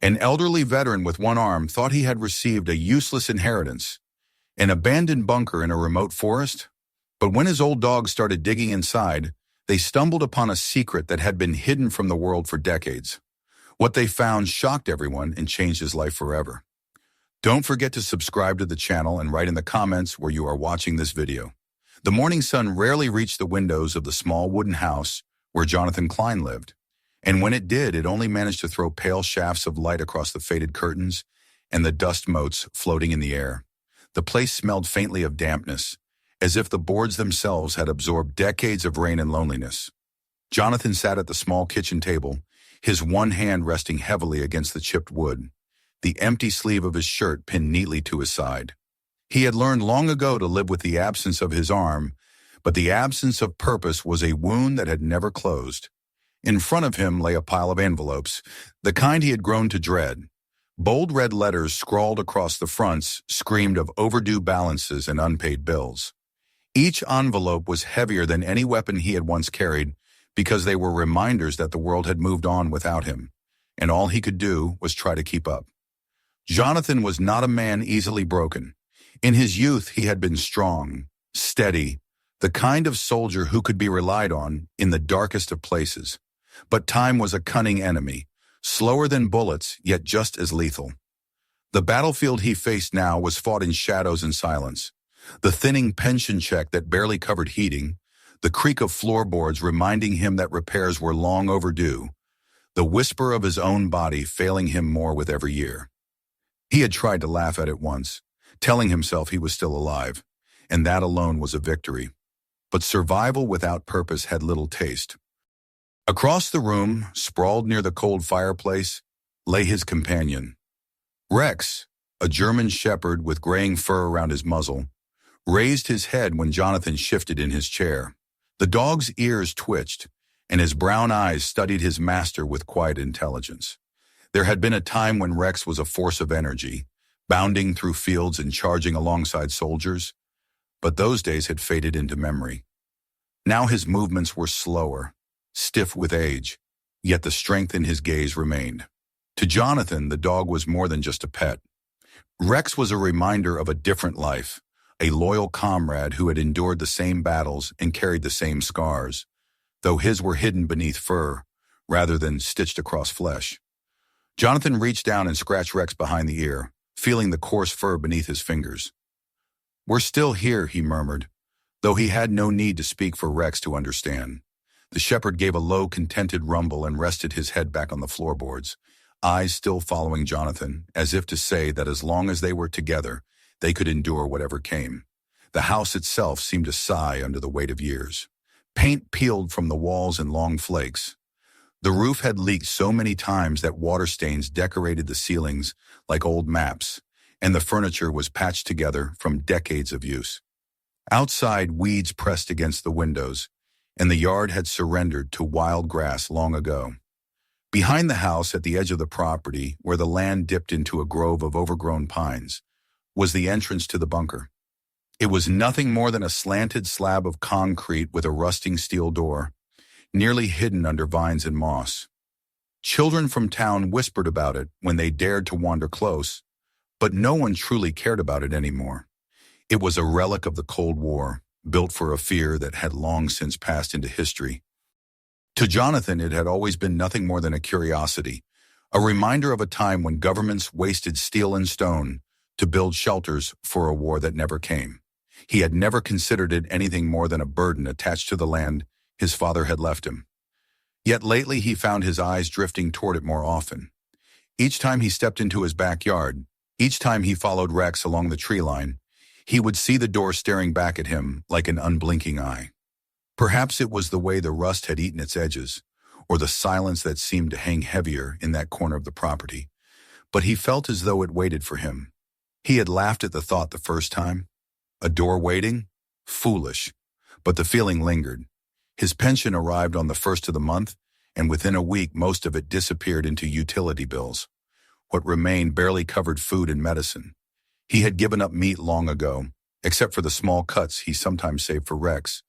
An elderly veteran with one arm thought he had received a useless inheritance, an abandoned bunker in a remote forest. But when his old dogs started digging inside, they stumbled upon a secret that had been hidden from the world for decades. What they found shocked everyone and changed his life forever. Don't forget to subscribe to the channel and write in the comments where you are watching this video. The morning sun rarely reached the windows of the small wooden house where Jonathan Klein lived. And when it did, it only managed to throw pale shafts of light across the faded curtains and the dust motes floating in the air. The place smelled faintly of dampness, as if the boards themselves had absorbed decades of rain and loneliness. Jonathan sat at the small kitchen table, his one hand resting heavily against the chipped wood, the empty sleeve of his shirt pinned neatly to his side. He had learned long ago to live with the absence of his arm, but the absence of purpose was a wound that had never closed. In front of him lay a pile of envelopes, the kind he had grown to dread. Bold red letters scrawled across the fronts screamed of overdue balances and unpaid bills. Each envelope was heavier than any weapon he had once carried because they were reminders that the world had moved on without him, and all he could do was try to keep up. Jonathan was not a man easily broken. In his youth, he had been strong, steady, the kind of soldier who could be relied on in the darkest of places. But time was a cunning enemy, slower than bullets, yet just as lethal. The battlefield he faced now was fought in shadows and silence. The thinning pension check that barely covered heating, the creak of floorboards reminding him that repairs were long overdue, the whisper of his own body failing him more with every year. He had tried to laugh at it once, telling himself he was still alive, and that alone was a victory. But survival without purpose had little taste. Across the room, sprawled near the cold fireplace, lay his companion. Rex, a German shepherd with graying fur around his muzzle, raised his head when Jonathan shifted in his chair. The dog's ears twitched, and his brown eyes studied his master with quiet intelligence. There had been a time when Rex was a force of energy, bounding through fields and charging alongside soldiers, but those days had faded into memory. Now his movements were slower, stiff with age, yet the strength in his gaze remained. To Jonathan, the dog was more than just a pet. Rex was a reminder of a different life, a loyal comrade who had endured the same battles and carried the same scars, though his were hidden beneath fur rather than stitched across flesh. Jonathan reached down and scratched Rex behind the ear, feeling the coarse fur beneath his fingers. "We're still here," he murmured, though he had no need to speak for Rex to understand. The shepherd gave a low, contented rumble and rested his head back on the floorboards, eyes still following Jonathan, as if to say that as long as they were together, they could endure whatever came. The house itself seemed to sigh under the weight of years. Paint peeled from the walls in long flakes. The roof had leaked so many times that water stains decorated the ceilings like old maps, and the furniture was patched together from decades of use. Outside, weeds pressed against the windows, and the yard had surrendered to wild grass long ago. Behind the house, at the edge of the property, where the land dipped into a grove of overgrown pines, was the entrance to the bunker. It was nothing more than a slanted slab of concrete with a rusting steel door, nearly hidden under vines and moss. Children from town whispered about it when they dared to wander close, but no one truly cared about it anymore. It was a relic of the Cold War, built for a fear that had long since passed into history. To Jonathan, it had always been nothing more than a curiosity, a reminder of a time when governments wasted steel and stone to build shelters for a war that never came. He had never considered it anything more than a burden attached to the land his father had left him. Yet lately he found his eyes drifting toward it more often. Each time he stepped into his backyard, each time he followed Rex along the tree line, he would see the door staring back at him like an unblinking eye. Perhaps it was the way the rust had eaten its edges, or the silence that seemed to hang heavier in that corner of the property, but he felt as though it waited for him. He had laughed at the thought the first time. A door waiting? Foolish. But the feeling lingered. His pension arrived on the first of the month, and within a week most of it disappeared into utility bills. What remained barely covered food and medicine. He had given up meat long ago, except for the small cuts he sometimes saved for Rex,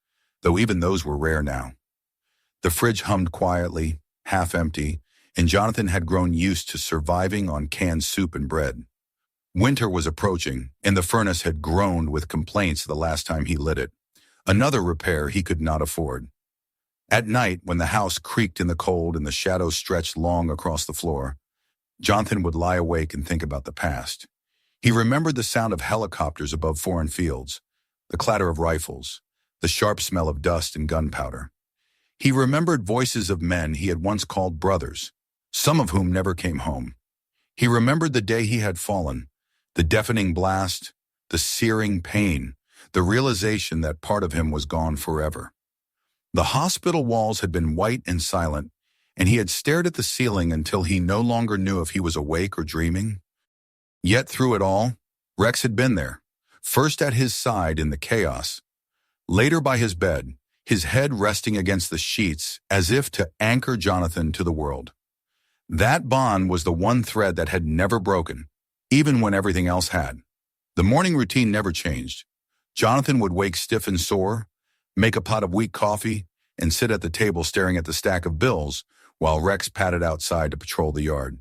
though even those were rare now. The fridge hummed quietly, half empty, and Jonathan had grown used to surviving on canned soup and bread. Winter was approaching, and the furnace had groaned with complaints the last time he lit it, another repair he could not afford. At night, when the house creaked in the cold and the shadows stretched long across the floor, Jonathan would lie awake and think about the past. He remembered the sound of helicopters above foreign fields, the clatter of rifles, the sharp smell of dust and gunpowder. He remembered voices of men he had once called brothers, some of whom never came home. He remembered the day he had fallen, the deafening blast, the searing pain, the realization that part of him was gone forever. The hospital walls had been white and silent, and he had stared at the ceiling until he no longer knew if he was awake or dreaming. Yet through it all, Rex had been there, first at his side in the chaos, later by his bed, his head resting against the sheets as if to anchor Jonathan to the world. That bond was the one thread that had never broken, even when everything else had. The morning routine never changed. Jonathan would wake stiff and sore, make a pot of weak coffee, and sit at the table staring at the stack of bills while Rex padded outside to patrol the yard.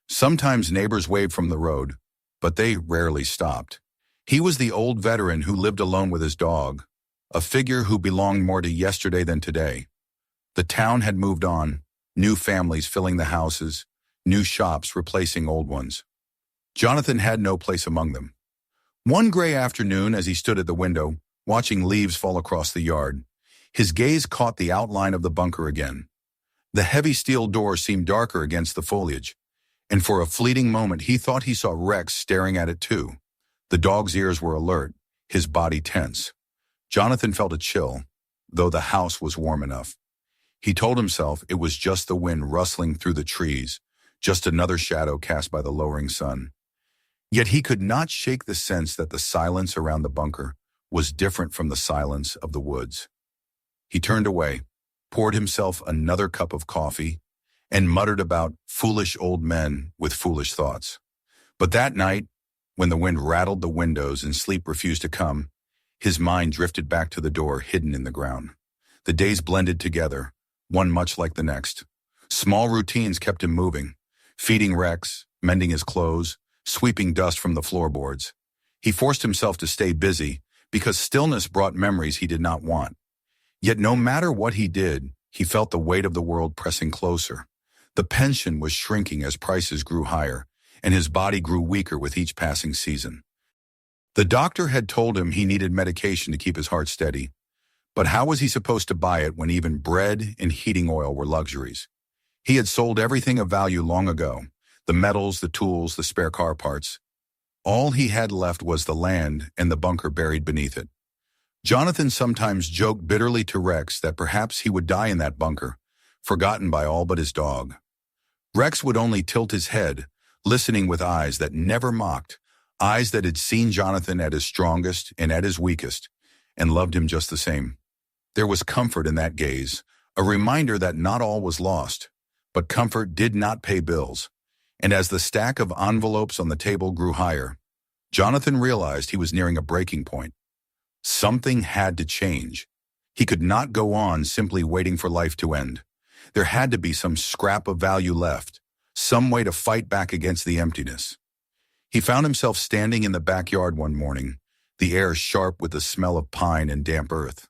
Sometimes neighbors waved from the road, but they rarely stopped. He was the old veteran who lived alone with his dog, a figure who belonged more to yesterday than today. The town had moved on, new families filling the houses, new shops replacing old ones. Jonathan had no place among them. One gray afternoon, as he stood at the window, watching leaves fall across the yard, his gaze caught the outline of the bunker again. The heavy steel door seemed darker against the foliage, and for a fleeting moment he thought he saw Rex staring at it too. The dog's ears were alert, his body tense. Jonathan felt a chill, though the house was warm enough. He told himself it was just the wind rustling through the trees, just another shadow cast by the lowering sun. Yet he could not shake the sense that the silence around the bunker was different from the silence of the woods. He turned away, poured himself another cup of coffee, and muttered about foolish old men with foolish thoughts. But that night, when the wind rattled the windows and sleep refused to come, his mind drifted back to the door hidden in the ground. The days blended together, one much like the next. Small routines kept him moving, feeding Rex, mending his clothes, sweeping dust from the floorboards. He forced himself to stay busy because stillness brought memories he did not want. Yet no matter what he did, he felt the weight of the world pressing closer. The pension was shrinking as prices grew higher, and his body grew weaker with each passing season. The doctor had told him he needed medication to keep his heart steady, but how was he supposed to buy it when even bread and heating oil were luxuries? He had sold everything of value long ago, the metals, the tools, the spare car parts. All he had left was the land and the bunker buried beneath it. Jonathan sometimes joked bitterly to Rex that perhaps he would die in that bunker, forgotten by all but his dog. Rex would only tilt his head, listening with eyes that never mocked, eyes that had seen Jonathan at his strongest and at his weakest, and loved him just the same. There was comfort in that gaze, a reminder that not all was lost, but comfort did not pay bills. And as the stack of envelopes on the table grew higher, Jonathan realized he was nearing a breaking point. Something had to change. He could not go on simply waiting for life to end. There had to be some scrap of value left, some way to fight back against the emptiness. He found himself standing in the backyard one morning, the air sharp with the smell of pine and damp earth.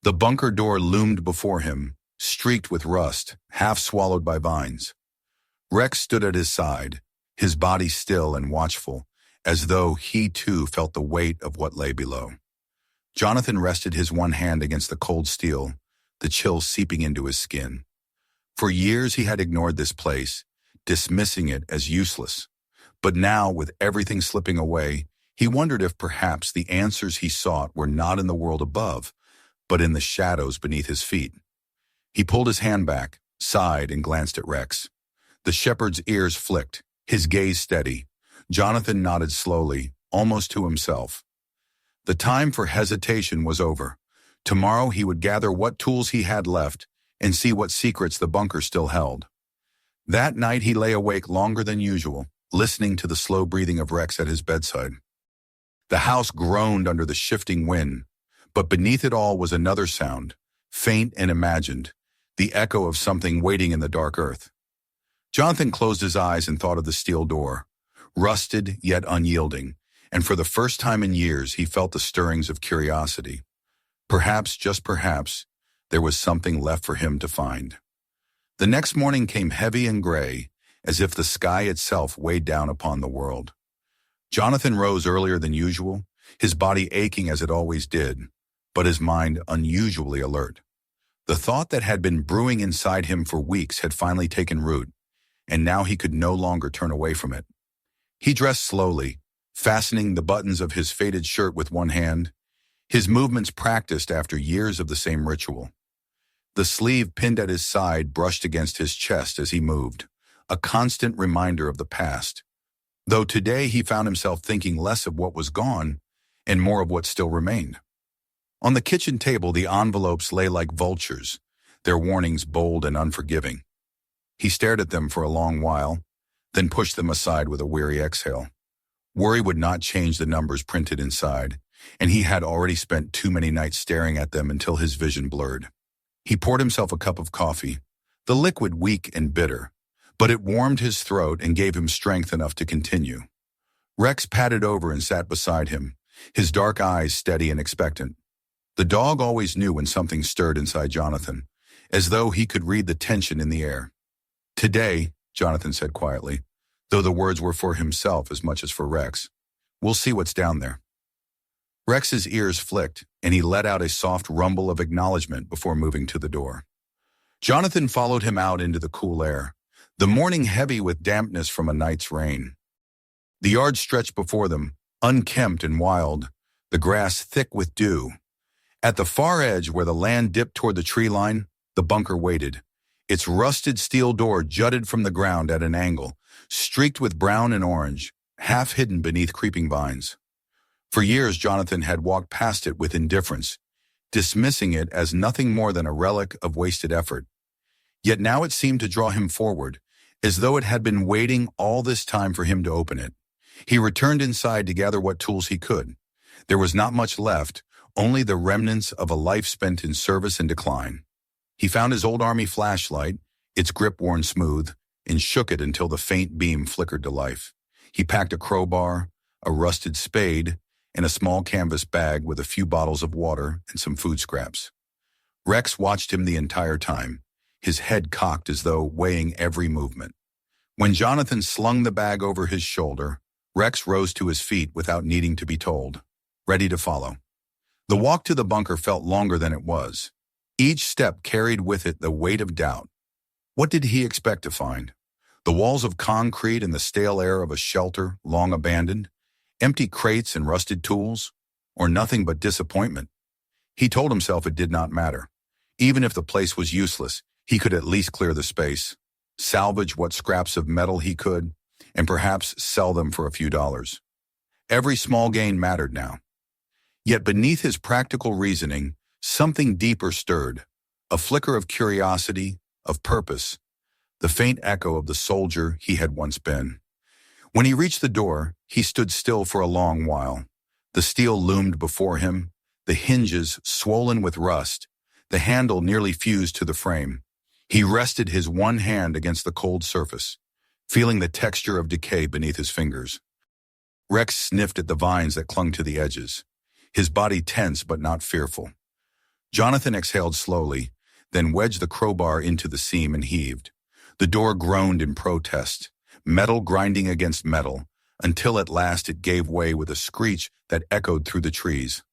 The bunker door loomed before him, streaked with rust, half swallowed by vines. Rex stood at his side, his body still and watchful, as though he too felt the weight of what lay below. Jonathan rested his one hand against the cold steel, the chill seeping into his skin. For years he had ignored this place, dismissing it as useless. But now, with everything slipping away, he wondered if perhaps the answers he sought were not in the world above, but in the shadows beneath his feet. He pulled his hand back, sighed, and glanced at Rex. The shepherd's ears flicked, his gaze steady. Jonathan nodded slowly, almost to himself. The time for hesitation was over. Tomorrow he would gather what tools he had left and see what secrets the bunker still held. That night he lay awake longer than usual, listening to the slow breathing of Rex at his bedside. The house groaned under the shifting wind, but beneath it all was another sound, faint and imagined, the echo of something waiting in the dark earth. Jonathan closed his eyes and thought of the steel door, rusted yet unyielding, and for the first time in years he felt the stirrings of curiosity. Perhaps, just perhaps, there was something left for him to find. The next morning came heavy and gray, as if the sky itself weighed down upon the world. Jonathan rose earlier than usual, his body aching as it always did, but his mind unusually alert. The thought that had been brewing inside him for weeks had finally taken root, and now he could no longer turn away from it. He dressed slowly, fastening the buttons of his faded shirt with one hand, his movements practiced after years of the same ritual. The sleeve pinned at his side brushed against his chest as he moved, a constant reminder of the past, though today he found himself thinking less of what was gone and more of what still remained. On the kitchen table, the envelopes lay like vultures, their warnings bold and unforgiving. He stared at them for a long while, then pushed them aside with a weary exhale. Worry would not change the numbers printed inside, and he had already spent too many nights staring at them until his vision blurred. He poured himself a cup of coffee, the liquid weak and bitter, but it warmed his throat and gave him strength enough to continue. Rex padded over and sat beside him, his dark eyes steady and expectant. The dog always knew when something stirred inside Jonathan, as though he could read the tension in the air. "Today," Jonathan said quietly, though the words were for himself as much as for Rex, "we'll see what's down there." Rex's ears flicked, and he let out a soft rumble of acknowledgement before moving to the door. Jonathan followed him out into the cool air, the morning heavy with dampness from a night's rain. The yard stretched before them, unkempt and wild, the grass thick with dew. At the far edge where the land dipped toward the tree line, the bunker waited. Its rusted steel door jutted from the ground at an angle, streaked with brown and orange, half hidden beneath creeping vines. For years, Jonathan had walked past it with indifference, dismissing it as nothing more than a relic of wasted effort. Yet now it seemed to draw him forward, as though it had been waiting all this time for him to open it. He returned inside to gather what tools he could. There was not much left, only the remnants of a life spent in service and decline. He found his old army flashlight, its grip worn smooth, and shook it until the faint beam flickered to life. He packed a crowbar, a rusted spade, and a small canvas bag with a few bottles of water and some food scraps. Rex watched him the entire time, his head cocked as though weighing every movement. When Jonathan slung the bag over his shoulder, Rex rose to his feet without needing to be told, ready to follow. The walk to the bunker felt longer than it was. Each step carried with it the weight of doubt. What did he expect to find? The walls of concrete and the stale air of a shelter long abandoned? Empty crates and rusted tools? Or nothing but disappointment? He told himself it did not matter. Even if the place was useless, he could at least clear the space, salvage what scraps of metal he could, and perhaps sell them for a few dollars. Every small gain mattered now. Yet beneath his practical reasoning, something deeper stirred, a flicker of curiosity, of purpose, the faint echo of the soldier he had once been. When he reached the door, he stood still for a long while. The steel loomed before him, the hinges swollen with rust, the handle nearly fused to the frame. He rested his one hand against the cold surface, feeling the texture of decay beneath his fingers. Rex sniffed at the vines that clung to the edges, his body tense but not fearful. Jonathan exhaled slowly, then wedged the crowbar into the seam and heaved. The door groaned in protest, metal grinding against metal, until at last it gave way with a screech that echoed through the trees.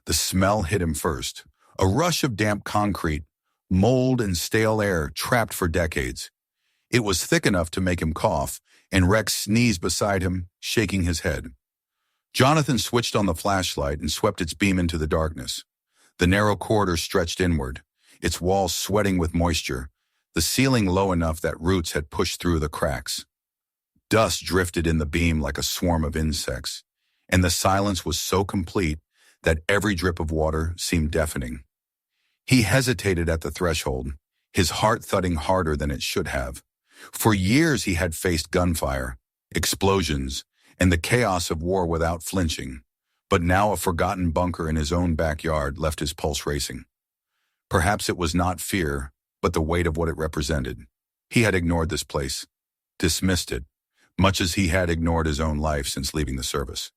The smell hit him first, a rush of damp concrete, mold and stale air trapped for decades. It was thick enough to make him cough, and Rex sneezed beside him, shaking his head. Jonathan switched on the flashlight and swept its beam into the darkness. The narrow corridor stretched inward, its walls sweating with moisture, the ceiling low enough that roots had pushed through the cracks. Dust drifted in the beam like a swarm of insects, and the silence was so complete that every drip of water seemed deafening. He hesitated at the threshold, his heart thudding harder than it should have. For years he had faced gunfire, explosions, and the chaos of war without flinching, but now a forgotten bunker in his own backyard left his pulse racing. Perhaps it was not fear, but the weight of what it represented. He had ignored this place, dismissed it, much as he had ignored his own life since leaving the service.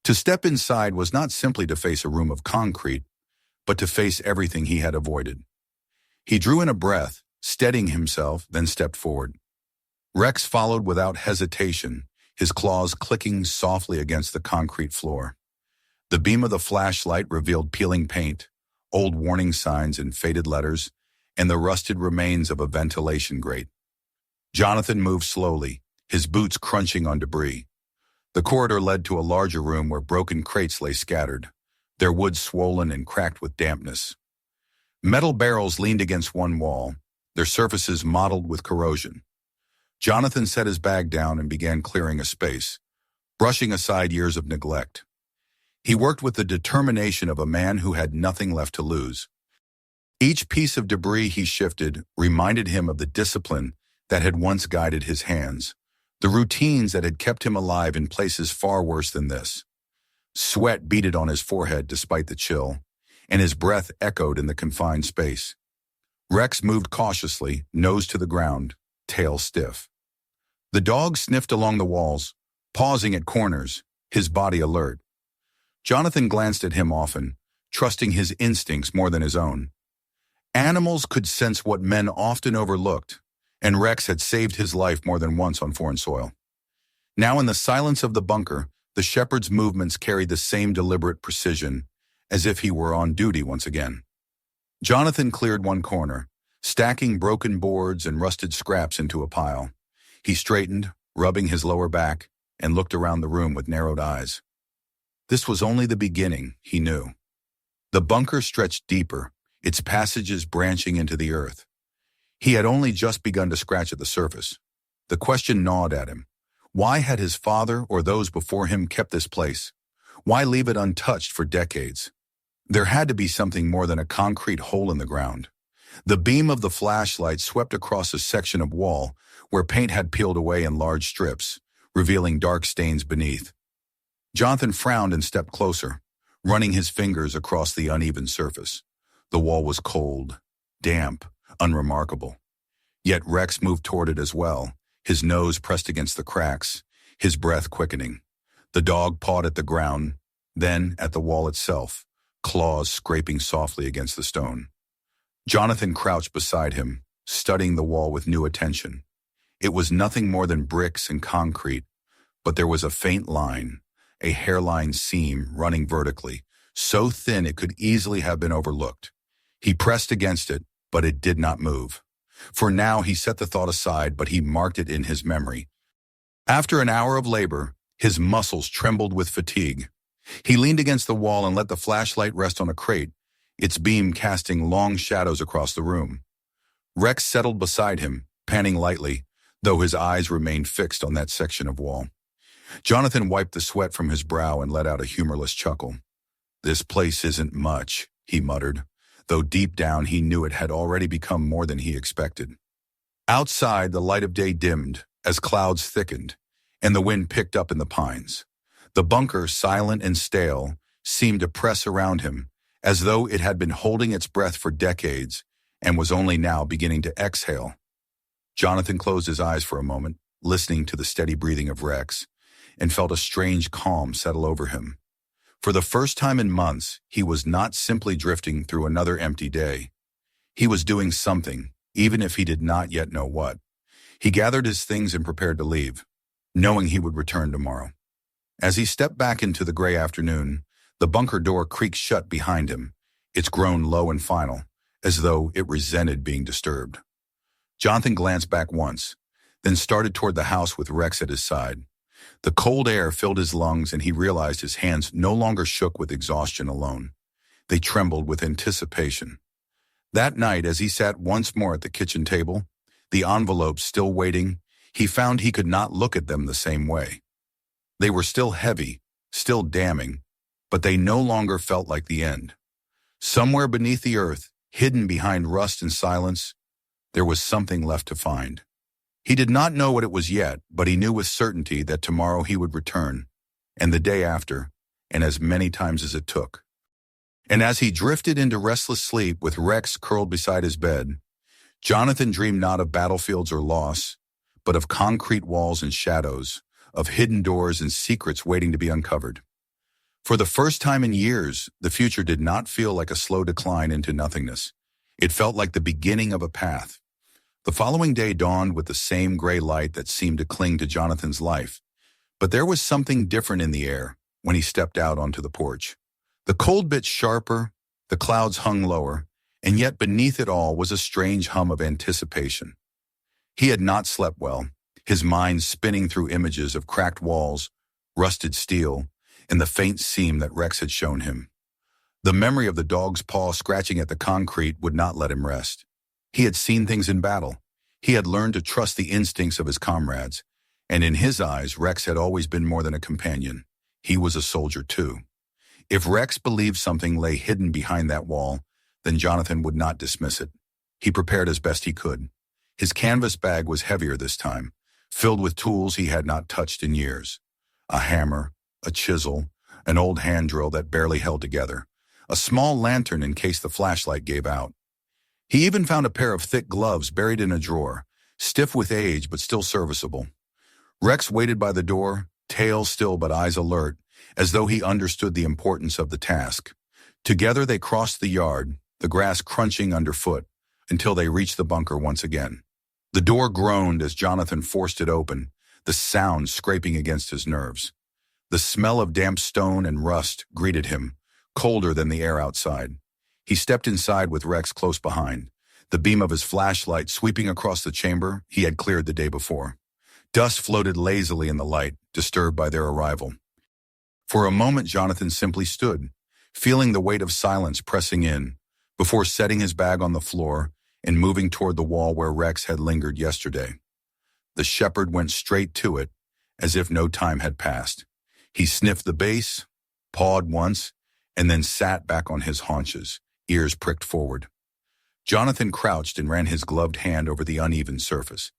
To step inside was not simply to face a room of concrete, but to face everything he had avoided. He drew in a breath, steadying himself, then stepped forward. Rex followed without hesitation, his claws clicking softly against the concrete floor. The beam of the flashlight revealed peeling paint, old warning signs in faded letters, and the rusted remains of a ventilation grate. Jonathan moved slowly, his boots crunching on debris. The corridor led to a larger room where broken crates lay scattered, their wood swollen and cracked with dampness. Metal barrels leaned against one wall, their surfaces mottled with corrosion. Jonathan set his bag down and began clearing a space, brushing aside years of neglect. He worked with the determination of a man who had nothing left to lose. Each piece of debris he shifted reminded him of the discipline that had once guided his hands, the routines that had kept him alive in places far worse than this. Sweat beaded on his forehead despite the chill, and his breath echoed in the confined space. Rex moved cautiously, nose to the ground, tail stiff. The dog sniffed along the walls, pausing at corners, his body alert. Jonathan glanced at him often, trusting his instincts more than his own. Animals could sense what men often overlooked, and Rex had saved his life more than once on foreign soil. Now in the silence of the bunker, the shepherd's movements carried the same deliberate precision, as if he were on duty once again. Jonathan cleared one corner, stacking broken boards and rusted scraps into a pile. He straightened, rubbing his lower back, and looked around the room with narrowed eyes. This was only the beginning, he knew. The bunker stretched deeper, its passages branching into the earth. He had only just begun to scratch at the surface. The question gnawed at him. Why had his father or those before him kept this place? Why leave it untouched for decades? There had to be something more than a concrete hole in the ground. The beam of the flashlight swept across a section of wall where paint had peeled away in large strips, revealing dark stains beneath. Jonathan frowned and stepped closer, running his fingers across the uneven surface. The wall was cold, damp, unremarkable. Yet Rex moved toward it as well, his nose pressed against the cracks, his breath quickening. The dog pawed at the ground, then at the wall itself, claws scraping softly against the stone. Jonathan crouched beside him, studying the wall with new attention. It was nothing more than bricks and concrete, but there was a faint line, a hairline seam running vertically, so thin it could easily have been overlooked. He pressed against it, but it did not move. For now he set the thought aside, but he marked it in his memory. After an hour of labor, his muscles trembled with fatigue. He leaned against the wall and let the flashlight rest on a crate, its beam casting long shadows across the room. Rex settled beside him, panting lightly, though his eyes remained fixed on that section of wall. Jonathan wiped the sweat from his brow and let out a humorless chuckle. "This place isn't much," he muttered, though deep down he knew it had already become more than he expected. Outside, the light of day dimmed as clouds thickened, and the wind picked up in the pines. The bunker, silent and stale, seemed to press around him, as though it had been holding its breath for decades and was only now beginning to exhale. Jonathan closed his eyes for a moment, listening to the steady breathing of Rex, and felt a strange calm settle over him. For the first time in months, he was not simply drifting through another empty day. He was doing something, even if he did not yet know what. He gathered his things and prepared to leave, knowing he would return tomorrow. As he stepped back into the gray afternoon, the bunker door creaked shut behind him, its groan low and final, as though it resented being disturbed. Jonathan glanced back once, then started toward the house with Rex at his side. The cold air filled his lungs and he realized his hands no longer shook with exhaustion alone. They trembled with anticipation. That night, as he sat once more at the kitchen table, the envelopes still waiting, he found he could not look at them the same way. They were still heavy, still damning, but they no longer felt like the end. Somewhere beneath the earth, hidden behind rust and silence, there was something left to find. He did not know what it was yet, but he knew with certainty that tomorrow he would return, and the day after, and as many times as it took. And as he drifted into restless sleep with Rex curled beside his bed, Jonathan dreamed not of battlefields or loss, but of concrete walls and shadows, of hidden doors and secrets waiting to be uncovered. For the first time in years, the future did not feel like a slow decline into nothingness. It felt like the beginning of a path. The following day dawned with the same gray light that seemed to cling to Jonathan's life. But there was something different in the air when he stepped out onto the porch. The cold bit sharper, the clouds hung lower, and yet beneath it all was a strange hum of anticipation. He had not slept well, his mind spinning through images of cracked walls, rusted steel, and the faint seam that Rex had shown him. The memory of the dog's paw scratching at the concrete would not let him rest. He had seen things in battle. He had learned to trust the instincts of his comrades, and in his eyes, Rex had always been more than a companion. He was a soldier too. If Rex believed something lay hidden behind that wall, then Jonathan would not dismiss it. He prepared as best he could. His canvas bag was heavier this time, filled with tools he had not touched in years. A hammer, a chisel, an old hand drill that barely held together, a small lantern in case the flashlight gave out. He even found a pair of thick gloves buried in a drawer, stiff with age but still serviceable. Rex waited by the door, tail still but eyes alert, as though he understood the importance of the task. Together they crossed the yard, the grass crunching underfoot, until they reached the bunker once again. The door groaned as Jonathan forced it open, the sound scraping against his nerves. The smell of damp stone and rust greeted him, colder than the air outside. He stepped inside with Rex close behind, the beam of his flashlight sweeping across the chamber he had cleared the day before. Dust floated lazily in the light, disturbed by their arrival. For a moment, Jonathan simply stood, feeling the weight of silence pressing in, before setting his bag on the floor and moving toward the wall where Rex had lingered yesterday. The shepherd went straight to it, as if no time had passed. He sniffed the base, pawed once, and then sat back on his haunches, ears pricked forward. Jonathan crouched and ran his gloved hand over the uneven surface.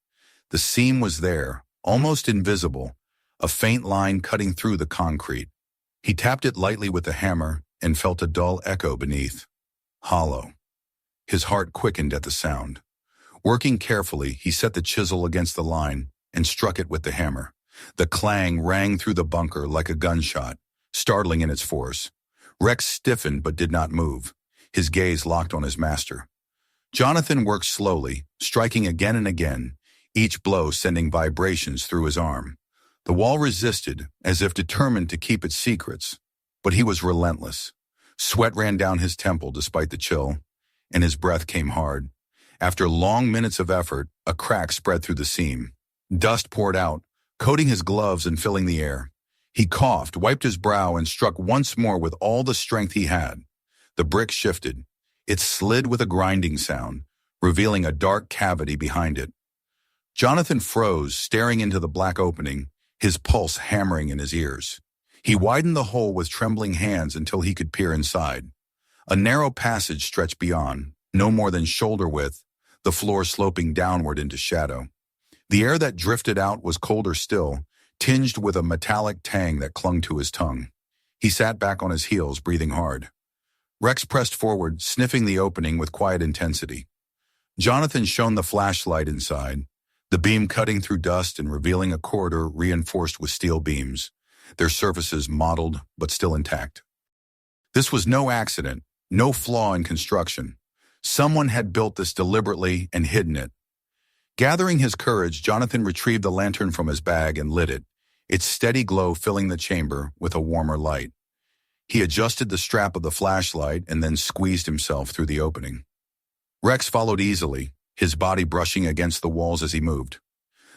The seam was there, almost invisible, a faint line cutting through the concrete. He tapped it lightly with the hammer and felt a dull echo beneath. Hollow. His heart quickened at the sound. Working carefully, he set the chisel against the line and struck it with the hammer. The clang rang through the bunker like a gunshot, startling in its force. Rex stiffened but did not move, his gaze locked on his master. Jonathan worked slowly, striking again and again, each blow sending vibrations through his arm. The wall resisted, as if determined to keep its secrets, but he was relentless. Sweat ran down his temple despite the chill, and his breath came hard. After long minutes of effort, a crack spread through the seam. Dust poured out, coating his gloves and filling the air. He coughed, wiped his brow, and struck once more with all the strength he had. The brick shifted. It slid with a grinding sound, revealing a dark cavity behind it. Jonathan froze, staring into the black opening, his pulse hammering in his ears. He widened the hole with trembling hands until he could peer inside. A narrow passage stretched beyond, no more than shoulder width, the floor sloping downward into shadow. The air that drifted out was colder still, tinged with a metallic tang that clung to his tongue. He sat back on his heels, breathing hard. Rex pressed forward, sniffing the opening with quiet intensity. Jonathan shone the flashlight inside, the beam cutting through dust and revealing a corridor reinforced with steel beams, their surfaces mottled but still intact. This was no accident, no flaw in construction. Someone had built this deliberately and hidden it. Gathering his courage, Jonathan retrieved the lantern from his bag and lit it, its steady glow filling the chamber with a warmer light. He adjusted the strap of the flashlight and then squeezed himself through the opening. Rex followed easily, his body brushing against the walls as he moved.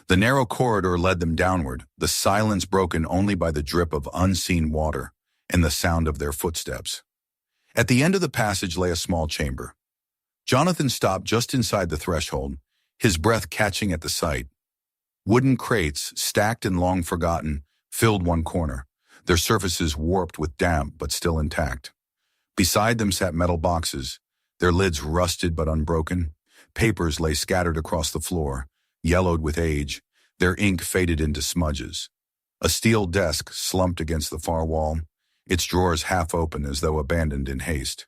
The narrow corridor led them downward, the silence broken only by the drip of unseen water and the sound of their footsteps. At the end of the passage lay a small chamber. Jonathan stopped just inside the threshold, his breath catching at the sight. Wooden crates, stacked and long forgotten, filled one corner, their surfaces warped with damp but still intact. Beside them sat metal boxes, their lids rusted but unbroken. Papers lay scattered across the floor, yellowed with age, their ink faded into smudges. A steel desk slumped against the far wall, its drawers half open as though abandoned in haste.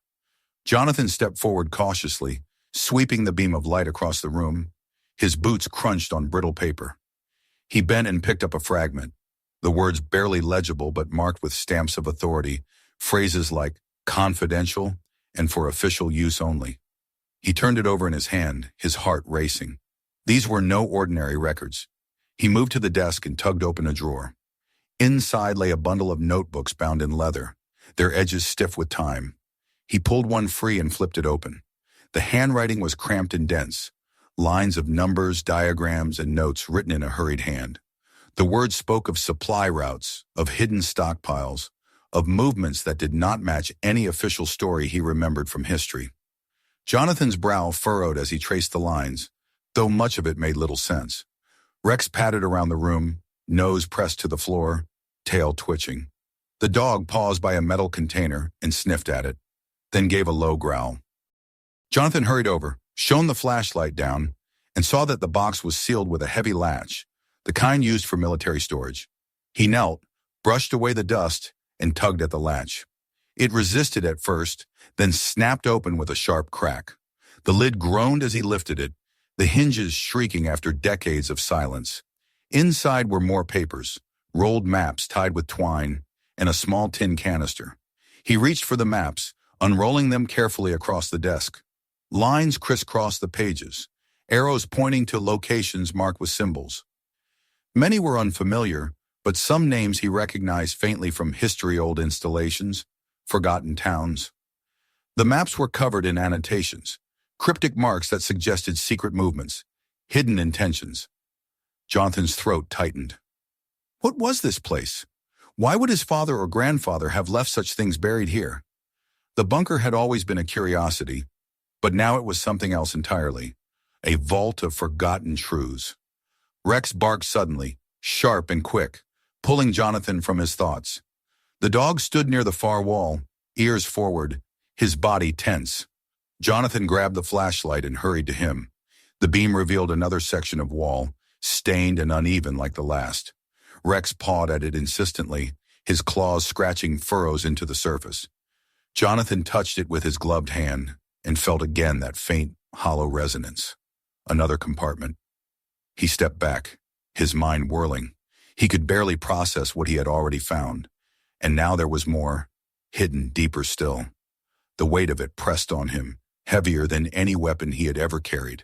Jonathan stepped forward cautiously, sweeping the beam of light across the room. His boots crunched on brittle paper. He bent and picked up a fragment. The words barely legible but marked with stamps of authority, phrases like confidential and for official use only. He turned it over in his hand, his heart racing. These were no ordinary records. He moved to the desk and tugged open a drawer. Inside lay a bundle of notebooks bound in leather, their edges stiff with time. He pulled one free and flipped it open. The handwriting was cramped and dense, lines of numbers, diagrams, and notes written in a hurried hand. The words spoke of supply routes, of hidden stockpiles, of movements that did not match any official story he remembered from history. Jonathan's brow furrowed as he traced the lines, though much of it made little sense. Rex padded around the room, nose pressed to the floor, tail twitching. The dog paused by a metal container and sniffed at it, then gave a low growl. Jonathan hurried over, shone the flashlight down, and saw that the box was sealed with a heavy latch, the kind used for military storage. He knelt, brushed away the dust, and tugged at the latch. It resisted at first, then snapped open with a sharp crack. The lid groaned as he lifted it, the hinges shrieking after decades of silence. Inside were more papers, rolled maps tied with twine, and a small tin canister. He reached for the maps, unrolling them carefully across the desk. Lines crisscrossed the pages, arrows pointing to locations marked with symbols. Many were unfamiliar, but some names he recognized faintly from history-old installations, forgotten towns. The maps were covered in annotations, cryptic marks that suggested secret movements, hidden intentions. Jonathan's throat tightened. What was this place? Why would his father or grandfather have left such things buried here? The bunker had always been a curiosity, but now it was something else entirely, a vault of forgotten truths. Rex barked suddenly, sharp and quick, pulling Jonathan from his thoughts. The dog stood near the far wall, ears forward, his body tense. Jonathan grabbed the flashlight and hurried to him. The beam revealed another section of wall, stained and uneven like the last. Rex pawed at it insistently, his claws scratching furrows into the surface. Jonathan touched it with his gloved hand and felt again that faint, hollow resonance. Another compartment. He stepped back, his mind whirling. He could barely process what he had already found. And now there was more, hidden deeper still. The weight of it pressed on him, heavier than any weapon he had ever carried.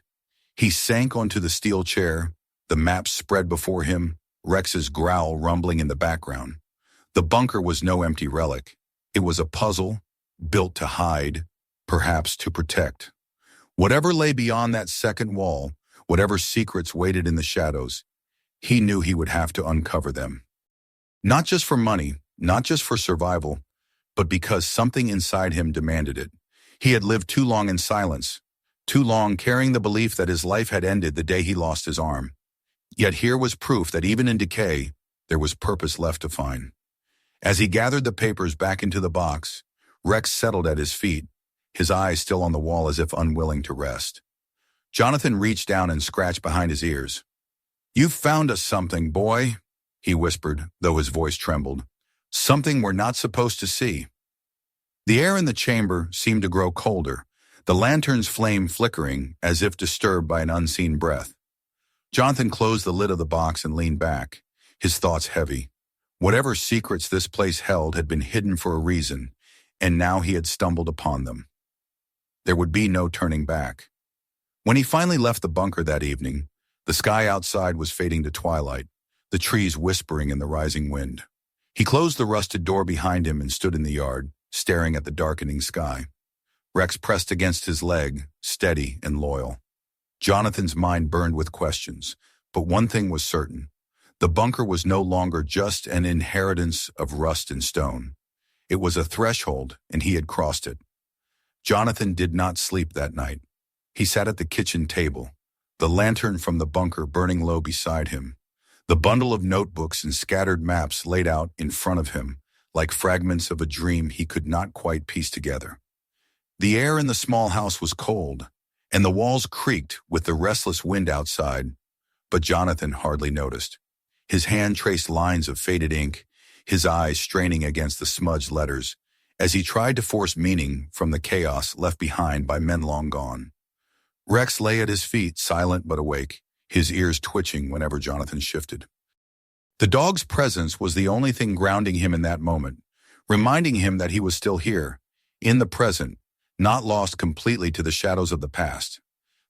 He sank onto the steel chair, the maps spread before him, Rex's growl rumbling in the background. The bunker was no empty relic. It was a puzzle, built to hide, perhaps to protect. Whatever lay beyond that second wall, whatever secrets waited in the shadows, he knew he would have to uncover them. Not just for money, not just for survival, but because something inside him demanded it. He had lived too long in silence, too long carrying the belief that his life had ended the day he lost his arm. Yet here was proof that even in decay, there was purpose left to find. As he gathered the papers back into the box, Rex settled at his feet, his eyes still on the wall as if unwilling to rest. Jonathan reached down and scratched behind his ears. "You've found us something, boy," he whispered, though his voice trembled. "Something we're not supposed to see." The air in the chamber seemed to grow colder, the lantern's flame flickering as if disturbed by an unseen breath. Jonathan closed the lid of the box and leaned back, his thoughts heavy. Whatever secrets this place held had been hidden for a reason, and now he had stumbled upon them. There would be no turning back. When he finally left the bunker that evening, the sky outside was fading to twilight, the trees whispering in the rising wind. He closed the rusted door behind him and stood in the yard, staring at the darkening sky. Rex pressed against his leg, steady and loyal. Jonathan's mind burned with questions, but one thing was certain. The bunker was no longer just an inheritance of rust and stone. It was a threshold, and he had crossed it. Jonathan did not sleep that night. He sat at the kitchen table, the lantern from the bunker burning low beside him, the bundle of notebooks and scattered maps laid out in front of him, like fragments of a dream he could not quite piece together. The air in the small house was cold, and the walls creaked with the restless wind outside, but Jonathan hardly noticed. His hand traced lines of faded ink, his eyes straining against the smudged letters, as he tried to force meaning from the chaos left behind by men long gone. Rex lay at his feet, silent but awake, his ears twitching whenever Jonathan shifted. The dog's presence was the only thing grounding him in that moment, reminding him that he was still here, in the present, not lost completely to the shadows of the past.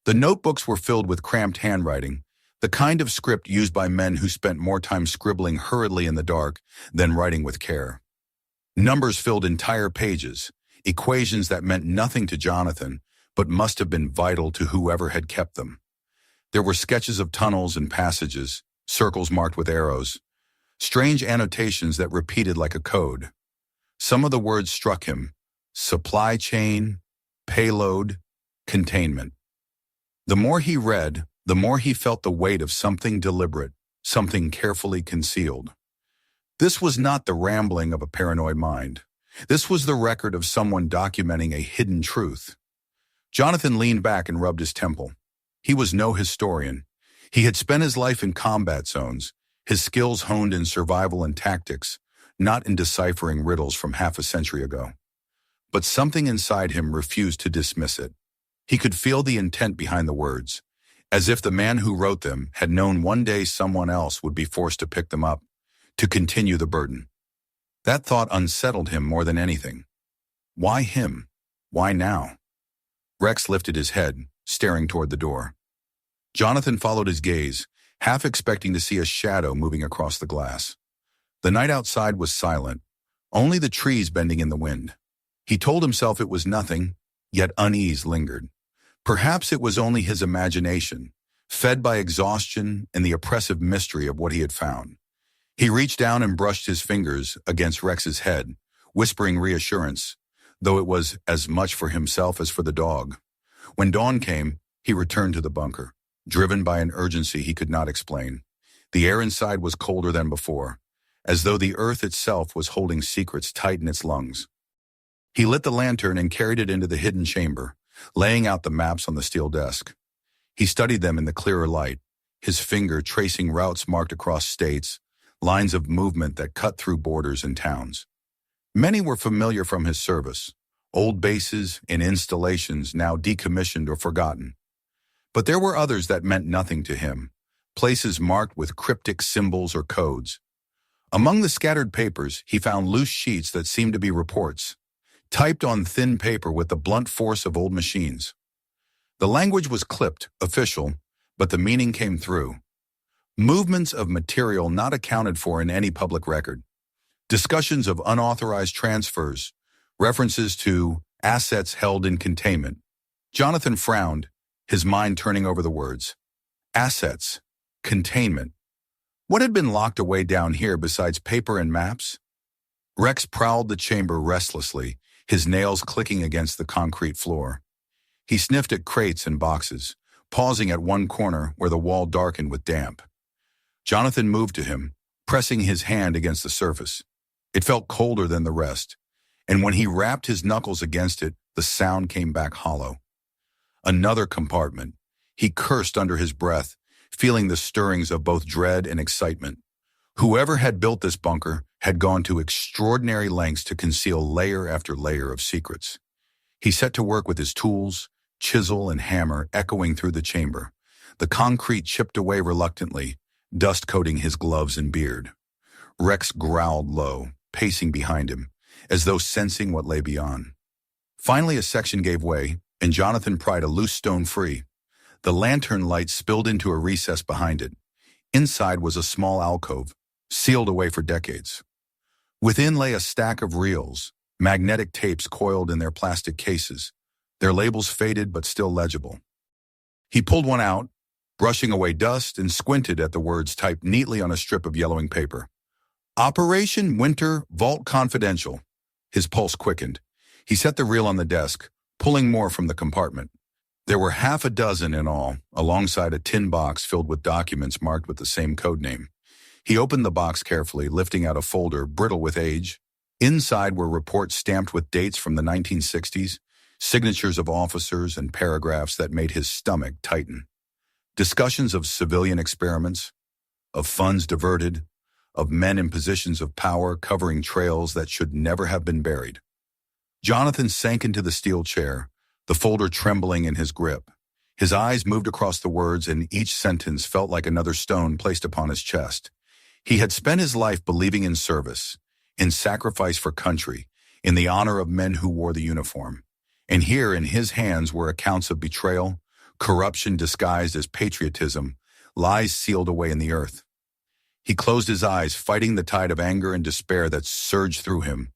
The notebooks were filled with cramped handwriting, the kind of script used by men who spent more time scribbling hurriedly in the dark than writing with care. Numbers filled entire pages, equations that meant nothing to Jonathan, but must have been vital to whoever had kept them. There were sketches of tunnels and passages, circles marked with arrows, strange annotations that repeated like a code. Some of the words struck him: supply chain, payload, containment. The more he read, the more he felt the weight of something deliberate, something carefully concealed. This was not the rambling of a paranoid mind. This was the record of someone documenting a hidden truth. Jonathan leaned back and rubbed his temple. He was no historian. He had spent his life in combat zones, his skills honed in survival and tactics, not in deciphering riddles from half a century ago. But something inside him refused to dismiss it. He could feel the intent behind the words, as if the man who wrote them had known one day someone else would be forced to pick them up, to continue the burden. That thought unsettled him more than anything. Why him? Why now? Rex lifted his head, staring toward the door. Jonathan followed his gaze, half expecting to see a shadow moving across the glass. The night outside was silent, only the trees bending in the wind. He told himself it was nothing, yet unease lingered. Perhaps it was only his imagination, fed by exhaustion and the oppressive mystery of what he had found. He reached down and brushed his fingers against Rex's head, whispering reassurance, though it was as much for himself as for the dog. When dawn came, he returned to the bunker, driven by an urgency he could not explain. The air inside was colder than before, as though the earth itself was holding secrets tight in its lungs. He lit the lantern and carried it into the hidden chamber, laying out the maps on the steel desk. He studied them in the clearer light, his finger tracing routes marked across states, lines of movement that cut through borders and towns. Many were familiar from his service, old bases and installations now decommissioned or forgotten. But there were others that meant nothing to him, places marked with cryptic symbols or codes. Among the scattered papers, he found loose sheets that seemed to be reports, typed on thin paper with the blunt force of old machines. The language was clipped, official, but the meaning came through. Movements of material not accounted for in any public record. Discussions of unauthorized transfers, references to assets held in containment. Jonathan frowned, his mind turning over the words. Assets, containment. What had been locked away down here besides paper and maps? Rex prowled the chamber restlessly, his nails clicking against the concrete floor. He sniffed at crates and boxes, pausing at one corner where the wall darkened with damp. Jonathan moved to him, pressing his hand against the surface. It felt colder than the rest, and when he rapped his knuckles against it, the sound came back hollow. Another compartment. He cursed under his breath, feeling the stirrings of both dread and excitement. Whoever had built this bunker had gone to extraordinary lengths to conceal layer after layer of secrets. He set to work with his tools, chisel and hammer echoing through the chamber. The concrete chipped away reluctantly, dust coating his gloves and beard. Rex growled low, pacing behind him, as though sensing what lay beyond. Finally, a section gave way, and Jonathan pried a loose stone free. The lantern light spilled into a recess behind it. Inside was a small alcove, sealed away for decades. Within lay a stack of reels, magnetic tapes coiled in their plastic cases, their labels faded but still legible. He pulled one out, brushing away dust, and squinted at the words typed neatly on a strip of yellowing paper. Operation Winter Vault Confidential. His pulse quickened. He set the reel on the desk, pulling more from the compartment. There were half a dozen in all, alongside a tin box filled with documents marked with the same code name. He opened the box carefully, lifting out a folder brittle with age. Inside were reports stamped with dates from the 1960s, signatures of officers and paragraphs that made his stomach tighten. Discussions of civilian experiments, of funds diverted, of men in positions of power covering trails that should never have been buried. Jonathan sank into the steel chair, the folder trembling in his grip. His eyes moved across the words, and each sentence felt like another stone placed upon his chest. He had spent his life believing in service, in sacrifice for country, in the honor of men who wore the uniform. And here in his hands were accounts of betrayal, corruption disguised as patriotism, lies sealed away in the earth. He closed his eyes, fighting the tide of anger and despair that surged through him.